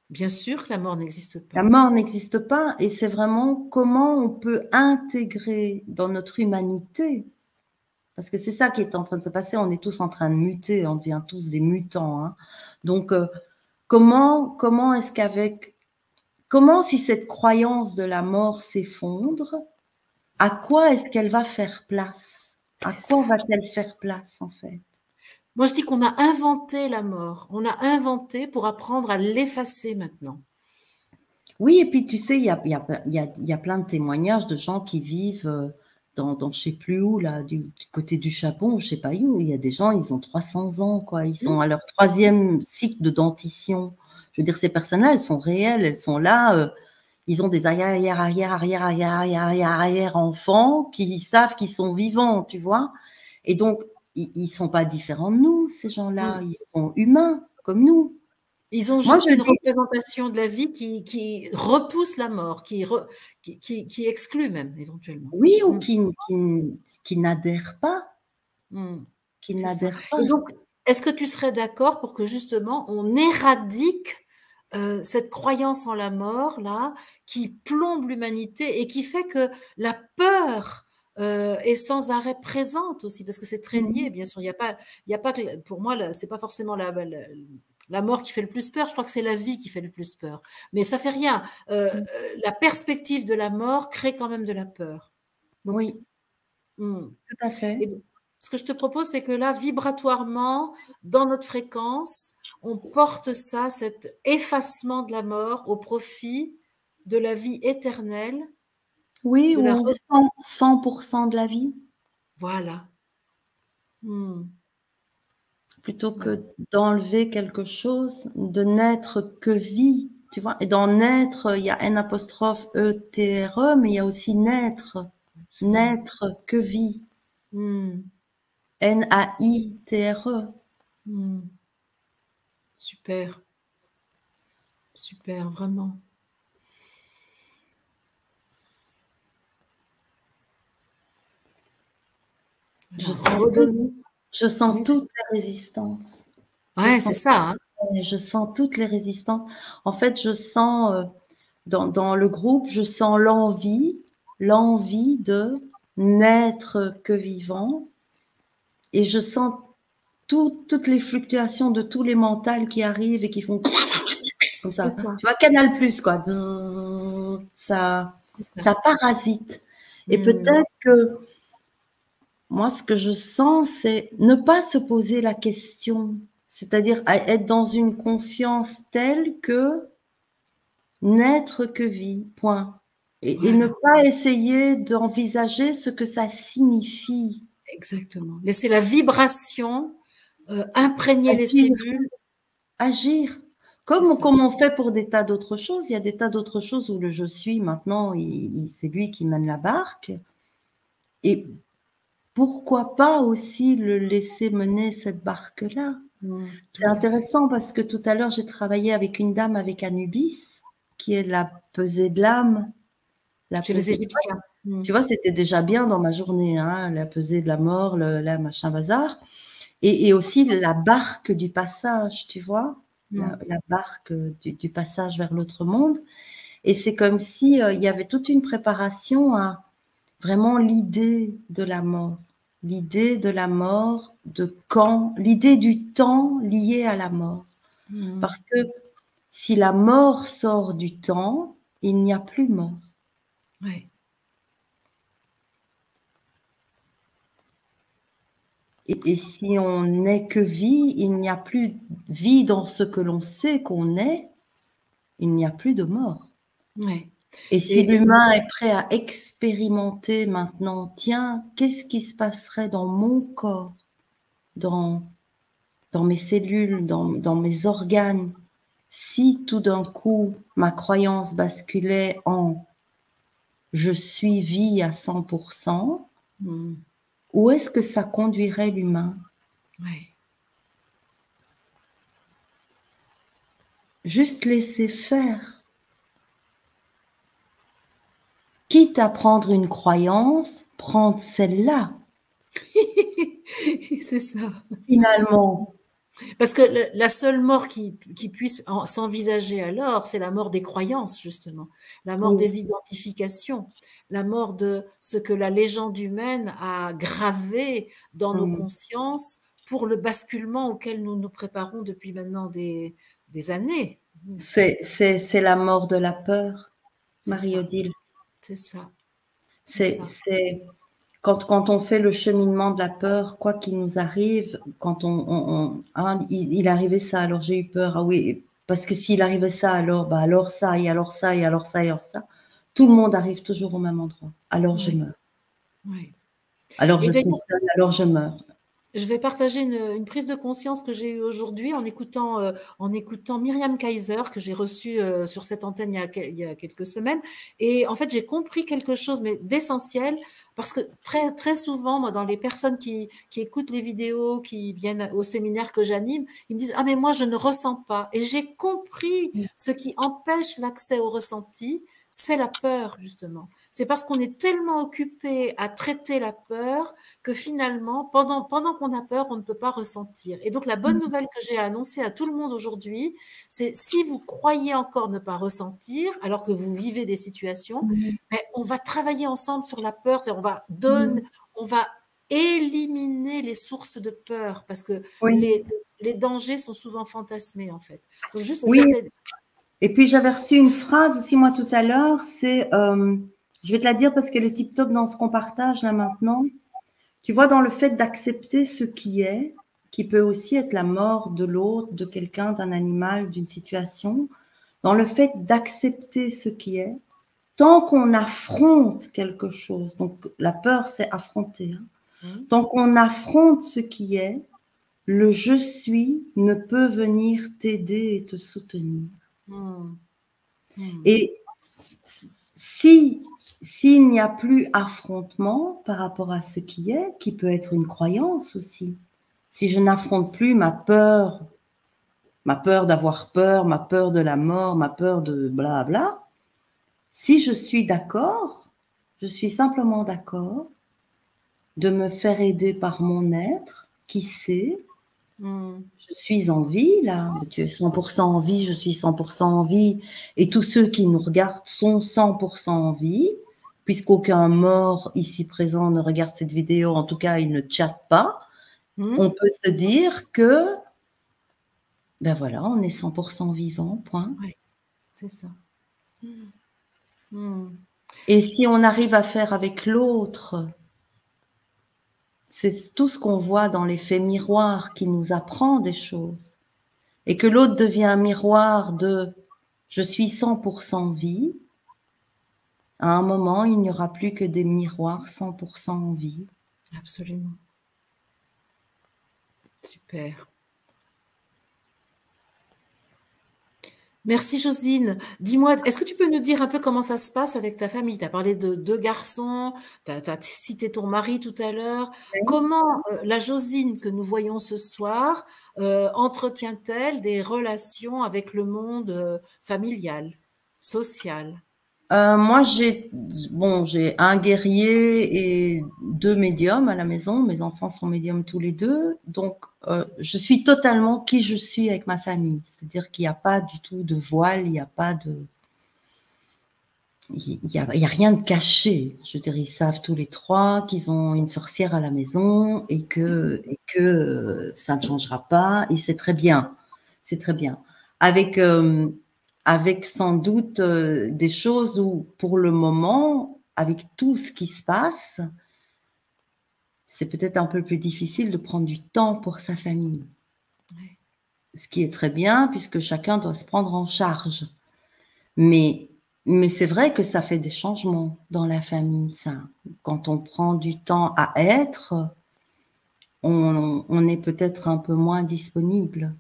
Bien sûr que la mort n'existe La pas. mort n'existe pas et c'est vraiment comment on peut intégrer dans notre humanité, parce que c'est ça qui est en train de se passer, on est tous en train de muter, on devient tous des mutants. Hein. Donc, comment est-ce comment si cette croyance de la mort s'effondre, à quoi est-ce qu'elle va faire place? À C'est ça. quoi va-t-elle faire place en fait? Moi, je dis qu'on a inventé la mort. On a inventé pour apprendre à l'effacer maintenant. Oui, et puis tu sais, il y a plein de témoignages de gens qui vivent dans je sais plus où, là, du côté du Japon, je sais pas où, il y a des gens, ils ont 300 ans, quoi. Ils sont à leur 3e cycle de dentition. Je veux dire, ces personnes-là, elles sont réelles, elles sont là, ils ont des arrière enfants qui savent qu'ils sont vivants, tu vois. Et donc, ils sont pas différents de nous, ces gens-là. Ils sont humains, comme nous. Ils ont Moi, juste je une dis représentation de la vie qui repousse la mort, qui exclut même éventuellement. oui, ou Mm. qui n'adhèrent pas, Mm. qui C'est ça. n'adhèrent pas. Et donc, est-ce que tu serais d'accord pour que justement on éradique cette croyance en la mort là, qui plombe l'humanité et qui fait que la peur est sans arrêt présente aussi, parce que c'est très lié, Mmh. bien sûr. Il y a pas que, pour moi, c'est pas forcément la mort qui fait le plus peur. Je crois que c'est la vie qui fait le plus peur. Mais ça fait rien. Mmh. La perspective de la mort crée quand même de la peur. Donc, Oui, tout à fait. et donc, ce que je te propose, c'est que là, vibratoirement, dans notre fréquence, on porte ça, cet effacement de la mort au profit de la vie éternelle, Oui, de la... ou 100 de la vie, Voilà. plutôt Ouais. que d'enlever quelque chose, de n'être que vie, tu vois? Et dans naître, il y a N apostrophe E-T-R-E, mais il y a aussi naître, Absolument. n'être que vie, Hmm. N-A-I-T-R-E. Hmm. Super, super, vraiment. Je Alors, sens tout, redonner. je sens Oui, toute la résistance. Je Ouais, c'est sens, ça, hein. je sens toutes les résistances. En fait, je sens dans le groupe, je sens l'envie de n'être que vivant, et je sens toutes les fluctuations de tous les mentales qui arrivent et qui font comme C'est ça. ça, Tu vois, Canal Plus, quoi. Zzzz, c'est ça. ça parasite. Et Hmm. peut-être que moi, ce que je sens, c'est ne pas se poser la question, c'est-à-dire être dans une confiance telle que n'être que vie, point. Et ne Voilà, pas essayer d'envisager ce que ça signifie. exactement. Laisser la vibration imprégner les Agir, cellules, agir. c'est ça. Comme on fait pour des tas d'autres choses, il y a des tas d'autres choses où le je suis maintenant, c'est lui qui mène la barque. Et pourquoi pas aussi le laisser mener cette barque-là? Tout C'est à fait. intéressant parce que tout à l'heure, j'ai travaillé avec une dame avec Anubis, qui est la pesée de l'âme. La Chez les pesée, Égyptiens. tu vois, c'était déjà bien dans ma journée, hein, la pesée de la mort, la machin bazar. Et aussi la barque du passage, tu vois, la barque du passage vers l'autre monde. Et c'est comme si il y avait toute une préparation à vraiment l'idée de la mort, de quand, l'idée du temps lié à la mort. Mm. Parce que si la mort sort du temps, il n'y a plus mort. Ouais. Et si on n'est que vie, il n'y a plus vie dans ce que l'on sait qu'on est, il n'y a plus de mort. Ouais. Et si Et l'humain est prêt à expérimenter maintenant, tiens, qu'est-ce qui se passerait dans mon corps, dans, dans mes cellules, dans mes organes, si tout d'un coup ma croyance basculait en je suis vie à 100%, mm, où est-ce que ça conduirait l'humain? ouais. Juste laisser faire. Quitte à prendre une croyance, prendre celle-là, C'est ça. finalement. Parce que la seule mort qui puisse s'envisager alors, c'est la mort des croyances, justement, la mort Oui. des identifications, la mort de ce que la légende humaine a gravé dans nos Mm. consciences pour le basculement auquel nous nous préparons depuis maintenant des années. C'est la mort de la peur, C'est ça, Marie-Odile. c'est ça, c'est C'est ça. quand on fait le cheminement de la peur, quoi qu'il nous arrive, quand ah, il arrivait ça, alors j'ai eu peur. Ah oui, parce que s'il arrivait ça, alors, bah alors ça, et alors ça, et alors ça, et alors ça. Tout le monde arrive toujours au même endroit. Alors je Ouais, meurs. ouais. Alors Et je suis d'ailleurs, seule, alors je meurs. je vais partager une prise de conscience que j'ai eue aujourd'hui en écoutant Myriam Kaiser, que j'ai reçue sur cette antenne il y a quelques semaines. Et en fait, j'ai compris quelque chose, mais d'essentiel, parce que très souvent, moi, dans les personnes qui écoutent les vidéos, qui viennent au séminaire que j'anime, ils me disent, ah, mais moi, je ne ressens pas. Et j'ai compris ce qui empêche l'accès au ressenti, c'est la peur, justement. C'est parce qu'on est tellement occupé à traiter la peur que finalement, pendant qu'on a peur, on ne peut pas ressentir. Et donc, la bonne nouvelle que j'ai à annoncer à tout le monde aujourd'hui, c'est si vous croyez encore ne pas ressentir, alors que vous vivez des situations, ben, on va travailler ensemble sur la peur, on va éliminer les sources de peur, parce que Oui, les dangers sont souvent fantasmés, en fait. Donc, juste le oui. fait Et puis j'avais reçu une phrase aussi moi tout à l'heure, c'est, je vais te la dire parce qu'elle est tip top dans ce qu'on partage là maintenant. Tu vois, dans le fait d'accepter ce qui est, qui peut aussi être la mort de l'autre, de quelqu'un, d'un animal, d'une situation, dans le fait d'accepter ce qui est, tant qu'on affronte quelque chose, donc la peur c'est affronter, hein, Hein. tant qu'on affronte ce qui est, le je suis ne peut venir t'aider et te soutenir. Hmm. Hmm. Et si s'il n'y a plus affrontement par rapport à ce qui est, qui peut être une croyance aussi, si je n'affronte plus ma peur d'avoir peur, ma peur de la mort, ma peur de blabla, si je suis d'accord, je suis simplement d'accord de me faire aider par mon être qui sait, Mm. Je suis en vie, là. Tu es 100% en vie, je suis 100% en vie. Et tous ceux qui nous regardent sont 100% en vie, puisqu'aucun mort ici présent ne regarde cette vidéo. En tout cas, il ne chatte pas. Mm. On peut se dire que, ben voilà, on est 100% vivant, point. Ouais, c'est ça. Mm. Mm. Et si on arrive à faire avec l'autre, c'est tout ce qu'on voit dans l'effet miroir qui nous apprend des choses. Et que l'autre devient un miroir de je suis 100% vie, à un moment, il n'y aura plus que des miroirs 100% en vie. Absolument. Super. Merci Josine. Dis-moi, est-ce que tu peux nous dire un peu comment ça se passe avec ta famille? Tu as parlé de 2 garçons, tu as cité ton mari tout à l'heure. Comment, la Josine que nous voyons ce soir, entretient-elle des relations avec le monde, familial, social? Moi, j'ai un guerrier et 2 médiums à la maison. Mes enfants sont médiums tous les deux. Donc, je suis totalement qui je suis avec ma famille. C'est-à-dire qu'il n'y a pas du tout de voile, il n'y a pas de... Il y a rien de caché. Je veux dire, ils savent tous les trois qu'ils ont une sorcière à la maison et que ça ne changera pas. Et c'est très bien. C'est très bien. Avec, avec sans doute des choses où, pour le moment, avec tout ce qui se passe, c'est peut-être un peu plus difficile de prendre du temps pour sa famille. Ouais. Ce qui est très bien, puisque chacun doit se prendre en charge. Mais c'est vrai que ça fait des changements dans la famille, ça. Quand on prend du temps à être, on est peut-être un peu moins disponible.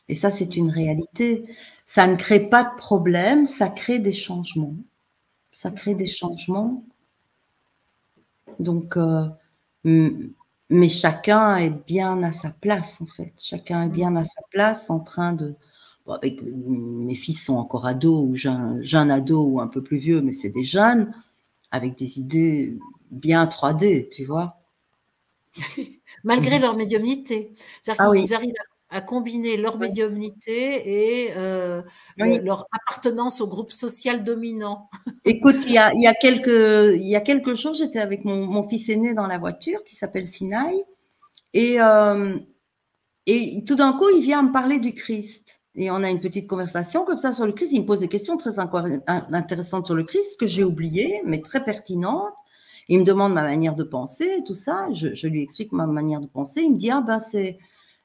Et ça, c'est une réalité. Ça ne crée pas de problème, ça crée des changements. Ça C'est crée ça. des changements. Donc, mais chacun est bien à sa place, en fait. Chacun est bien à sa place en train de... Bon, avec, mes fils sont encore ados, ou jeunes ados, ou un peu plus vieux, mais c'est des jeunes, avec des idées bien 3D, tu vois. Malgré leur médiumnité. Ah C'est-à-dire oui, qu'ils arrivent à combiner leur oui, médiumnité et oui. leur appartenance au groupe social dominant. Écoute, il y a quelques jours, j'étais avec mon fils aîné dans la voiture, qui s'appelle Sinaï, et, euh, et tout d'un coup, il vient me parler du Christ. Et on a une petite conversation comme ça sur le Christ. Il me pose des questions très intéressantes sur le Christ que j'ai oubliées, mais très pertinentes. Il me demande ma manière de penser, tout ça. Je lui explique ma manière de penser. Il me dit, ah ben c'est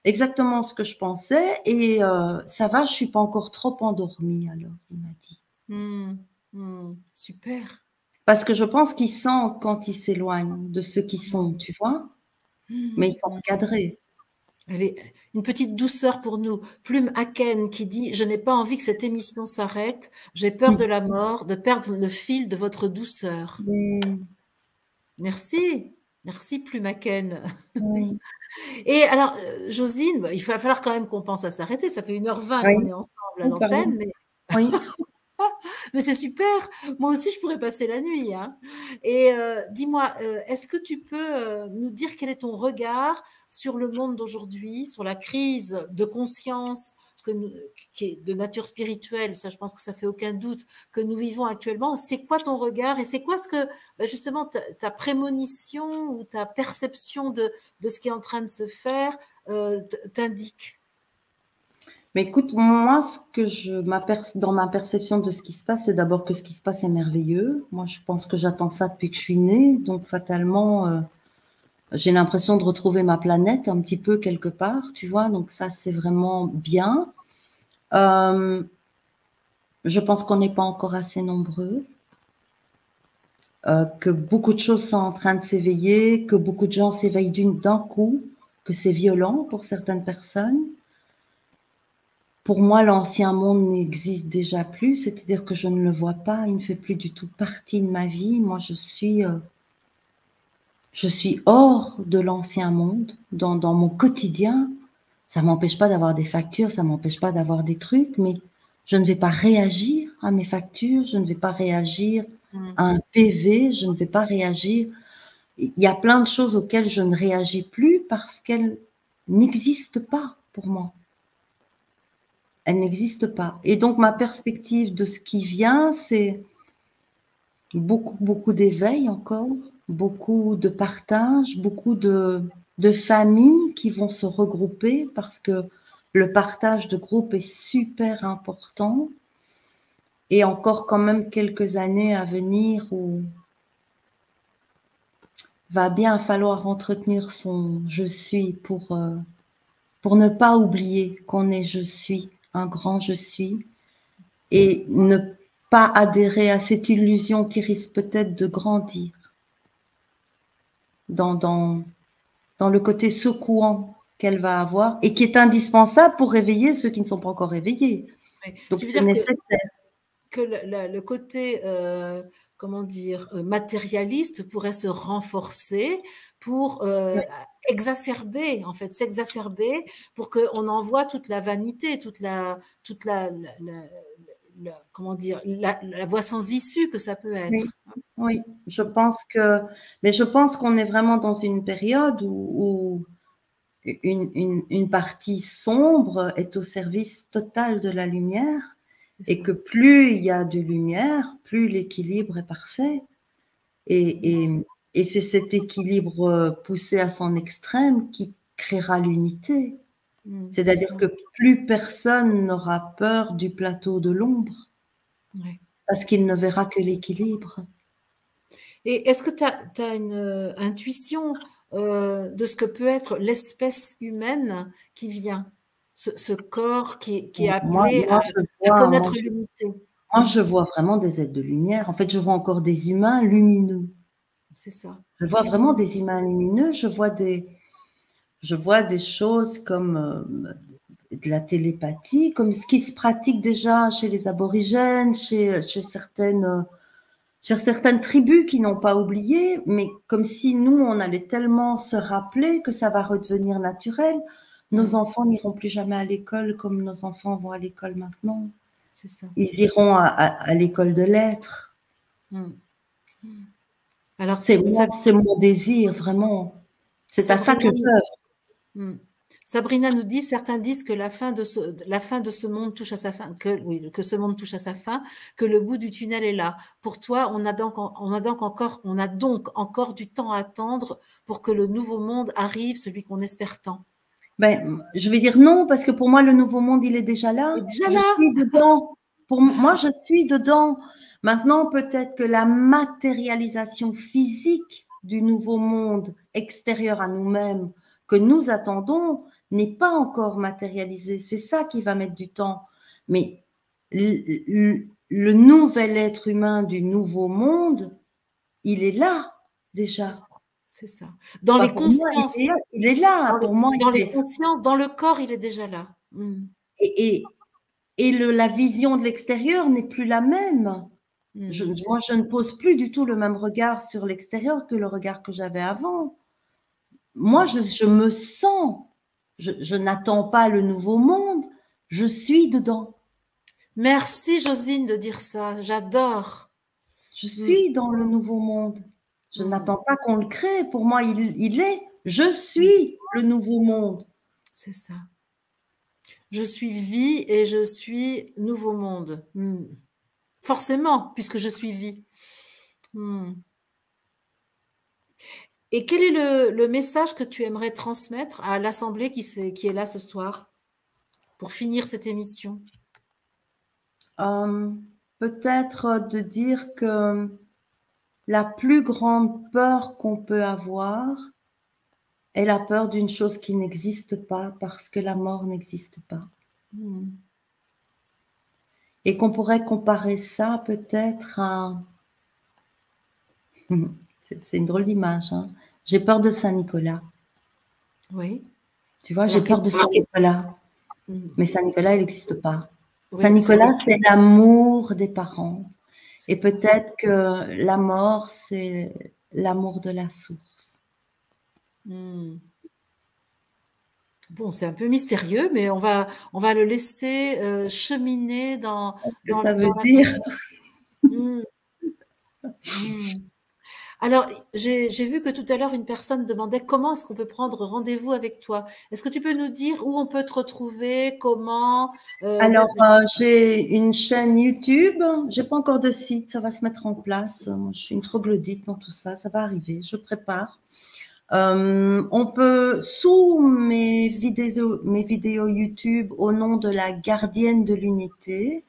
exactement ce que je pensais et ça va, je suis pas encore trop endormie alors, il m'a dit. Super. Parce que je pense qu'ils sentent quand ils s'éloignent de ceux qui sont, tu vois, mais ils sont Mm. encadrés. Allez, une petite douceur pour nous. Plume Aken qui dit: Je n'ai pas envie que cette émission s'arrête. J'ai peur de la mort, de perdre le fil de votre douceur. Mm, Merci. Merci, Plume Aken. oui, Et alors, Josine, bah, il va falloir quand même qu'on pense à s'arrêter. Ça fait 1h20 qu'on oui, est ensemble à oui, pardon. l'antenne, Oui. mais c'est super. Moi aussi, je pourrais passer la nuit, hein. Et dis-moi, est-ce que tu peux nous dire quel est ton regard sur le monde d'aujourd'hui, sur la crise de conscience qui est de nature spirituelle, ça je pense que ça fait aucun doute, que nous vivons actuellement. C'est quoi ton regard et c'est quoi ce que bah, justement ta prémonition ou ta perception de ce qui est en train de se faire t'indique? Mais écoute, moi, ce que dans ma perception de ce qui se passe, c'est d'abord que ce qui se passe est merveilleux. Moi, je pense que j'attends ça depuis que je suis née, donc fatalement, j'ai l'impression de retrouver ma planète un petit peu quelque part, tu vois. Donc ça, c'est vraiment bien. Euh, je pense qu'on n'est pas encore assez nombreux, que beaucoup de choses sont en train de s'éveiller, que beaucoup de gens s'éveillent d'un coup, que c'est violent pour certaines personnes. Pour moi, l'ancien monde n'existe déjà plus, c'est-à-dire que je ne le vois pas, il ne fait plus du tout partie de ma vie. Moi, je suis hors de l'ancien monde, dans mon quotidien. Ça m'empêche pas d'avoir des factures, ça m'empêche pas d'avoir des trucs, mais je ne vais pas réagir à mes factures, je ne vais pas réagir Mm. à un PV, je ne vais pas réagir. Il y a plein de choses auxquelles je ne réagis plus parce qu'elles n'existe pas pour moi. Elle n'existe pas. Et donc, ma perspective de ce qui vient, c'est beaucoup, beaucoup d'éveil encore, beaucoup de partage, beaucoup de familles qui vont se regrouper parce que le partage de groupe est super important. Et encore quand même quelques années à venir où va bien falloir entretenir son je suis pour ne pas oublier qu'on est je suis, un grand je suis, et ne pas adhérer à cette illusion qui risque peut-être de grandir dans le côté secouant qu'elle va avoir et qui est indispensable pour réveiller ceux qui ne sont pas encore réveillés. Oui. Donc Tu veux c'est dire nécessaire. que le côté, comment dire, matérialiste pourrait se renforcer pour exacerber, en fait, s'exacerber pour qu'on en voit toute la vanité, comment dire, la voie sans issue que ça peut Oui, être. oui, mais je pense qu'on est vraiment dans une période où une partie sombre est au service total de la lumière C'est et ça. que plus il y a de lumière, plus l'équilibre est parfait. Et c'est cet équilibre poussé à son extrême qui créera l'unité. C'est C'est-à-dire ça. que plus personne n'aura peur du plateau de l'ombre Ouais. parce qu'il ne verra que l'équilibre. Et est-ce que tu as une intuition de ce que peut être l'espèce humaine qui vient, ce corps qui est appelé à connaître l'unité? Moi, je vois vraiment des êtres de lumière. En fait, je vois encore des humains lumineux. C'est ça. Je vois vraiment des humains lumineux. Je vois des choses comme de la télépathie, comme ce qui se pratique déjà chez les aborigènes, chez certaines tribus qui n'ont pas oublié, mais comme si nous, on allait tellement se rappeler que ça va redevenir naturel. Nos enfants n'iront plus jamais à l'école comme nos enfants vont à l'école maintenant. C'est ça. Ils iront à l'école de l'être. Alors, C'est mon désir, vraiment. C'est à ça que j'œuvre. Sabrina nous dit, certains disent que la fin de ce monde touche à sa fin, que ce monde touche à sa fin, que le bout du tunnel est là. Pour toi, on a donc encore du temps à attendre pour que le nouveau monde arrive, celui qu'on espère tant. Ben, je vais dire non, parce que pour moi, le nouveau monde, il est déjà là. Il est déjà Je là. suis dedans. Pour moi, je suis dedans. Maintenant, peut-être que la matérialisation physique du nouveau monde extérieur à nous-mêmes que nous attendons n'est pas encore matérialisée. C'est ça qui va mettre du temps. Mais le nouvel être humain du nouveau monde, il est là déjà. C'est ça. Dans les consciences. Moi, il est là. Pour moi, dans les consciences, dans le corps, il est déjà là. Et la vision de l'extérieur n'est plus la même. Moi, je ne pose plus du tout le même regard sur l'extérieur que le regard que j'avais avant. Moi, je me sens, je n'attends pas le nouveau monde, je suis dedans. Merci Josine de dire ça, j'adore. Je suis dans le nouveau monde. Je n'attends pas qu'on le crée. Pour moi, il est. Je suis le nouveau monde. C'est ça. Je suis vie et je suis nouveau monde. Forcément, puisque je suis vie. Et quel est le message que tu aimerais transmettre à l'Assemblée qui est là ce soir pour finir cette émission? Peut-être de dire que la plus grande peur qu'on peut avoir est la peur d'une chose qui n'existe pas parce que la mort n'existe pas. Et qu'on pourrait comparer ça peut-être à... C'est une drôle d'image. Hein. J'ai peur de Saint-Nicolas. Oui. Tu vois, j'ai peur de Saint-Nicolas. Mais Saint-Nicolas, il n'existe pas. Oui, Saint-Nicolas, c'est l'amour des parents. Et peut-être que la mort, c'est l'amour de la source. Bon, c'est un peu mystérieux, mais on va le laisser cheminer dans... Qu'est-ce que ça veut dire? Alors, j'ai vu que tout à l'heure, une personne demandait comment est-ce qu'on peut prendre rendez-vous avec toi. Est-ce que tu peux nous dire où on peut te retrouver, comment Alors, j'ai une chaîne YouTube. J'ai pas encore de site. Ça va se mettre en place. Moi, je suis une troglodyte dans tout ça. Ça va arriver. Je prépare. On peut, sous mes vidéos YouTube, au nom de la gardienne de l'unité,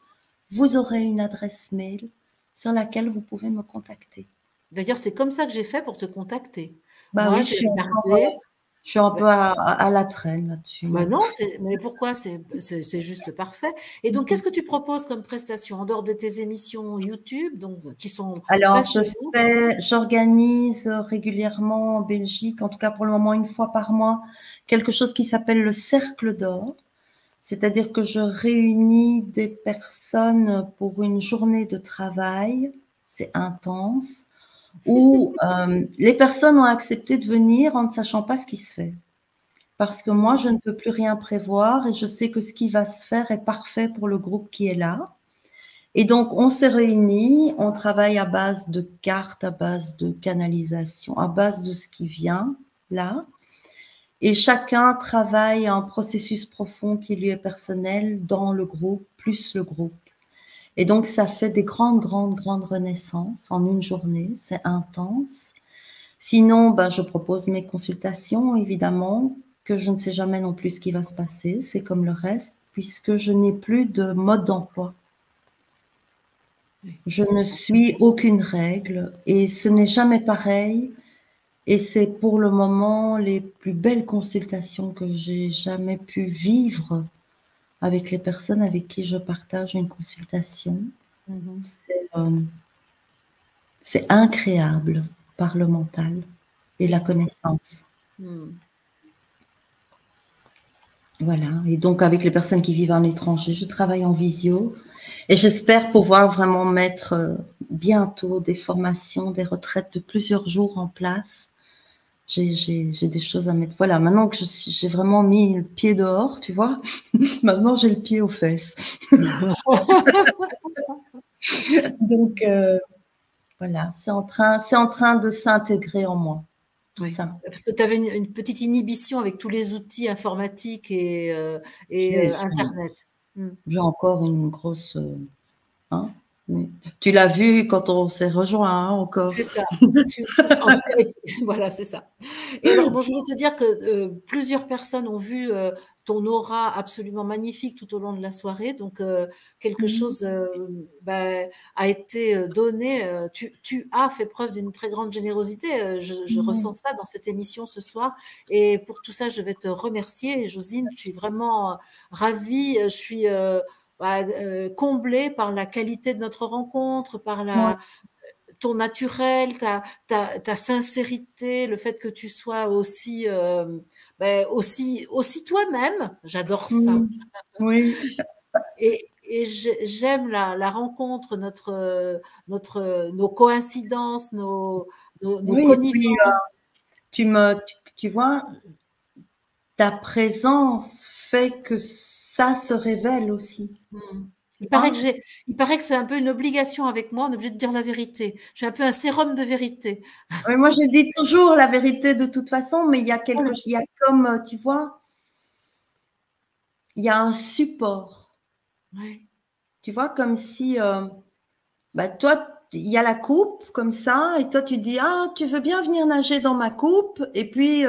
vous aurez une adresse mail sur laquelle vous pouvez me contacter. D'ailleurs, c'est comme ça que j'ai fait pour te contacter. Bah Moi, oui, j'ai regardé. je suis un Ben, peu à la traîne là-dessus. ben non, mais pourquoi? C'est juste parfait. Et donc, qu'est-ce que tu proposes comme prestation en dehors de tes émissions YouTube, donc qui sont Alors, passionnantes? j'organise régulièrement en Belgique, en tout cas pour le moment une fois par mois, quelque chose qui s'appelle le Cercle d'Or. C'est-à-dire que je réunis des personnes pour une journée de travail, c'est intense, où les personnes ont accepté de venir en ne sachant pas ce qui se fait. Parce que moi, Mm. je ne peux plus rien prévoir et je sais que ce qui va se faire est parfait pour le groupe qui est là. Et donc, on s'est réunis, on travaille à base de cartes, à base de canalisation, à base de ce qui vient là. Et chacun travaille un processus profond qui lui est personnel dans le groupe, plus le groupe. Et donc, ça fait des grandes, grandes, grandes renaissances en une journée. C'est intense. Sinon, ben, je propose mes consultations, évidemment, que je ne sais jamais non plus ce qui va se passer. C'est comme le reste, puisque je n'ai plus de mode d'emploi. Oui, Je c'est ne ça. suis aucune règle et ce n'est jamais pareil. Et c'est pour le moment les plus belles consultations que j'ai jamais pu vivre avec les personnes avec qui je partage une consultation. Mhm. C'est incréable par le mental et C'est la ça. connaissance. Mm. Voilà. Et donc, avec les personnes qui vivent en étranger, je travaille en visio et j'espère pouvoir vraiment mettre bientôt des formations, des retraites de plusieurs jours en place. J'ai des choses à mettre. Voilà, maintenant que j'ai vraiment mis le pied dehors, tu vois, maintenant j'ai le pied aux fesses. Donc, voilà, c'est en train de s'intégrer en moi, tout Oui, ça. parce que tu avais une petite inhibition avec tous les outils informatiques et J'ai internet. Mmh. j'ai encore une grosse, hein, mais tu l'as vu quand on s'est rejoint, hein, encore. C'est ça. Tu en tout cas et puis voilà, c'est ça. Et alors bon, je voulais te dire que, plusieurs personnes ont vu, ton aura absolument magnifique tout au long de la soirée, donc quelque Mmh. chose, bah, a été, donné, tu as fait preuve d'une très grande générosité, je Mmh. ressens ça dans cette émission ce soir et pour tout ça, je vais te remercier Josine, je suis vraiment, ravie, je suis, bah, comblée par la qualité de notre rencontre, par Moi la ton naturel, ta sincérité, le fait que tu sois aussi, beh, aussi toi-même, j'adore ça. mmh, oui, Et j'aime la rencontre, nos coïncidences, nos oui, et puis, connivences. tu vois, ta présence fait que ça se révèle aussi, Mmh. tu vois? Il paraît que c'est un peu une obligation avec moi, on est obligé de dire la vérité. Je suis un peu un sérum de vérité. Oui, moi, je dis toujours la vérité de toute façon, mais Voilà. il y a comme, tu vois, il y a un support. Ouais. Tu vois, comme si, bah, toi, il y a la coupe comme ça, et toi, tu dis, ah, tu veux bien venir nager dans ma coupe? Et puis,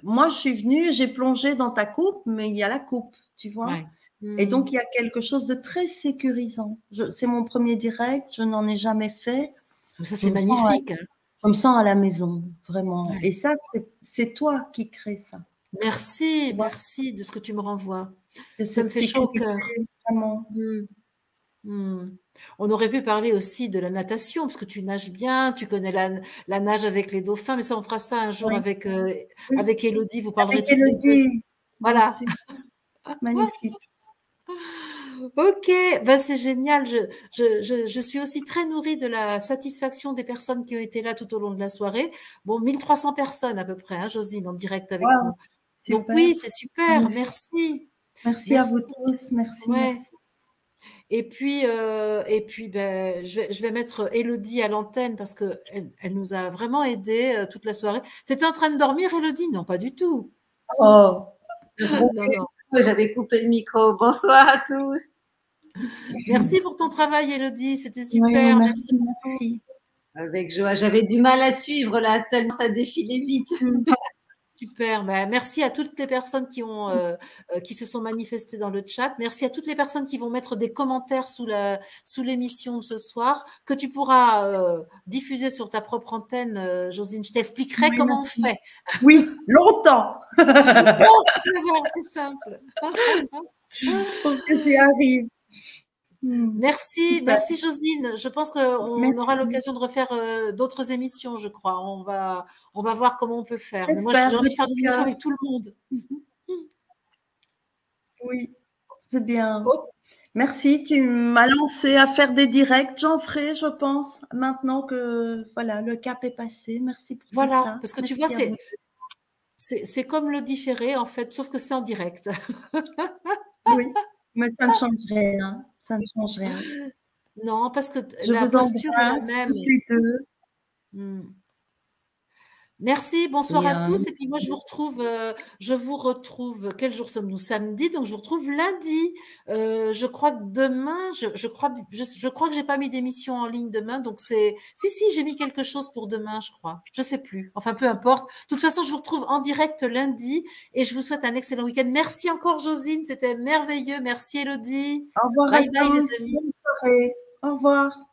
moi, je suis venue, j'ai plongé dans ta coupe, mais il y a la coupe, tu vois? Ouais. Et Mmh. donc, il y a quelque chose de très sécurisant. C'est mon premier direct, je n'en ai jamais fait. Mais ça, Je c'est me sens, magnifique, hein. je me sens à la maison, vraiment. Ouais. Et ça, c'est toi qui crée ça. Merci, Tu vois, merci de ce que tu me renvoies. de Ça me cette fait chaud au sécurité, cœur. vraiment. Mmh, mmh. On aurait pu parler aussi de la natation, parce que tu nages bien, tu connais la nage avec les dauphins, mais ça, on fera ça un jour Oui, oui. avec Élodie, vous parlerez Avec toutes les 2. Élodie, bien Voilà. sûr. Magnifique. OK, bah, c'est génial. Je suis aussi très nourrie de la satisfaction des personnes qui ont été là tout au long de la soirée. Bon, 1 300 personnes à peu près, hein, Josine, en direct avec Waouh, nous. Donc super, oui, c'est super, magnifique. merci. Merci à Merci. vous tous. Merci, Ouais. merci. Ben, je vais mettre Élodie à l'antenne parce qu'elle nous a vraiment aidés toute la soirée. Tu étais en train de dormir, Élodie? Non, pas du tout. Oh, Non, non. J'avais coupé le micro. Bonsoir à tous. Merci pour ton travail, Élodie. C'était oui, super. merci, merci. Avec joie. J'avais du mal à suivre là, tellement ça défilait vite. Super. Ben, merci à toutes les personnes qui se sont manifestées dans le chat. Merci à toutes les personnes qui vont mettre des commentaires sous l'émission ce soir, que tu pourras diffuser sur ta propre antenne, Josine. Je t'expliquerai Oui, comment merci. on fait. Oui, longtemps. C'est simple. Pour que j'y arrive. Merci, Super. merci Josine. Je pense qu'on Merci. aura l'occasion de refaire d'autres émissions, je crois. On va voir comment on peut faire. Mais moi, J'espère j'ai envie de de faire tout des émissions cœur. avec tout le monde. Oui, c'est bien. Oh. Merci, tu m'as lancé à faire des directs. J'en ferai, je pense, maintenant que voilà, le cap est passé. Merci pour tout Voilà, ça. parce que tu Merci vois, à vous. c'est comme le différé, en fait, sauf que c'est en direct. Oui, mais ça ne change rien. Ça ne change rien. Non, parce que Je la vous posture est la embrasse même. toutes les deux. Merci, bonsoir Et, à tous. Et puis moi, je vous retrouve, quel jour sommes-nous? Samedi, donc je vous retrouve lundi. Je crois que demain, je crois que j'ai pas mis d'émission en ligne demain, donc si, j'ai mis quelque chose pour demain, je crois. Je sais plus. Enfin, peu importe. De toute façon, je vous retrouve en direct lundi et je vous souhaite un excellent week-end. Merci encore, Josine. C'était merveilleux. Merci, Élodie. au revoir Bye à bye, tous. les amis. Bonne soirée. Au revoir.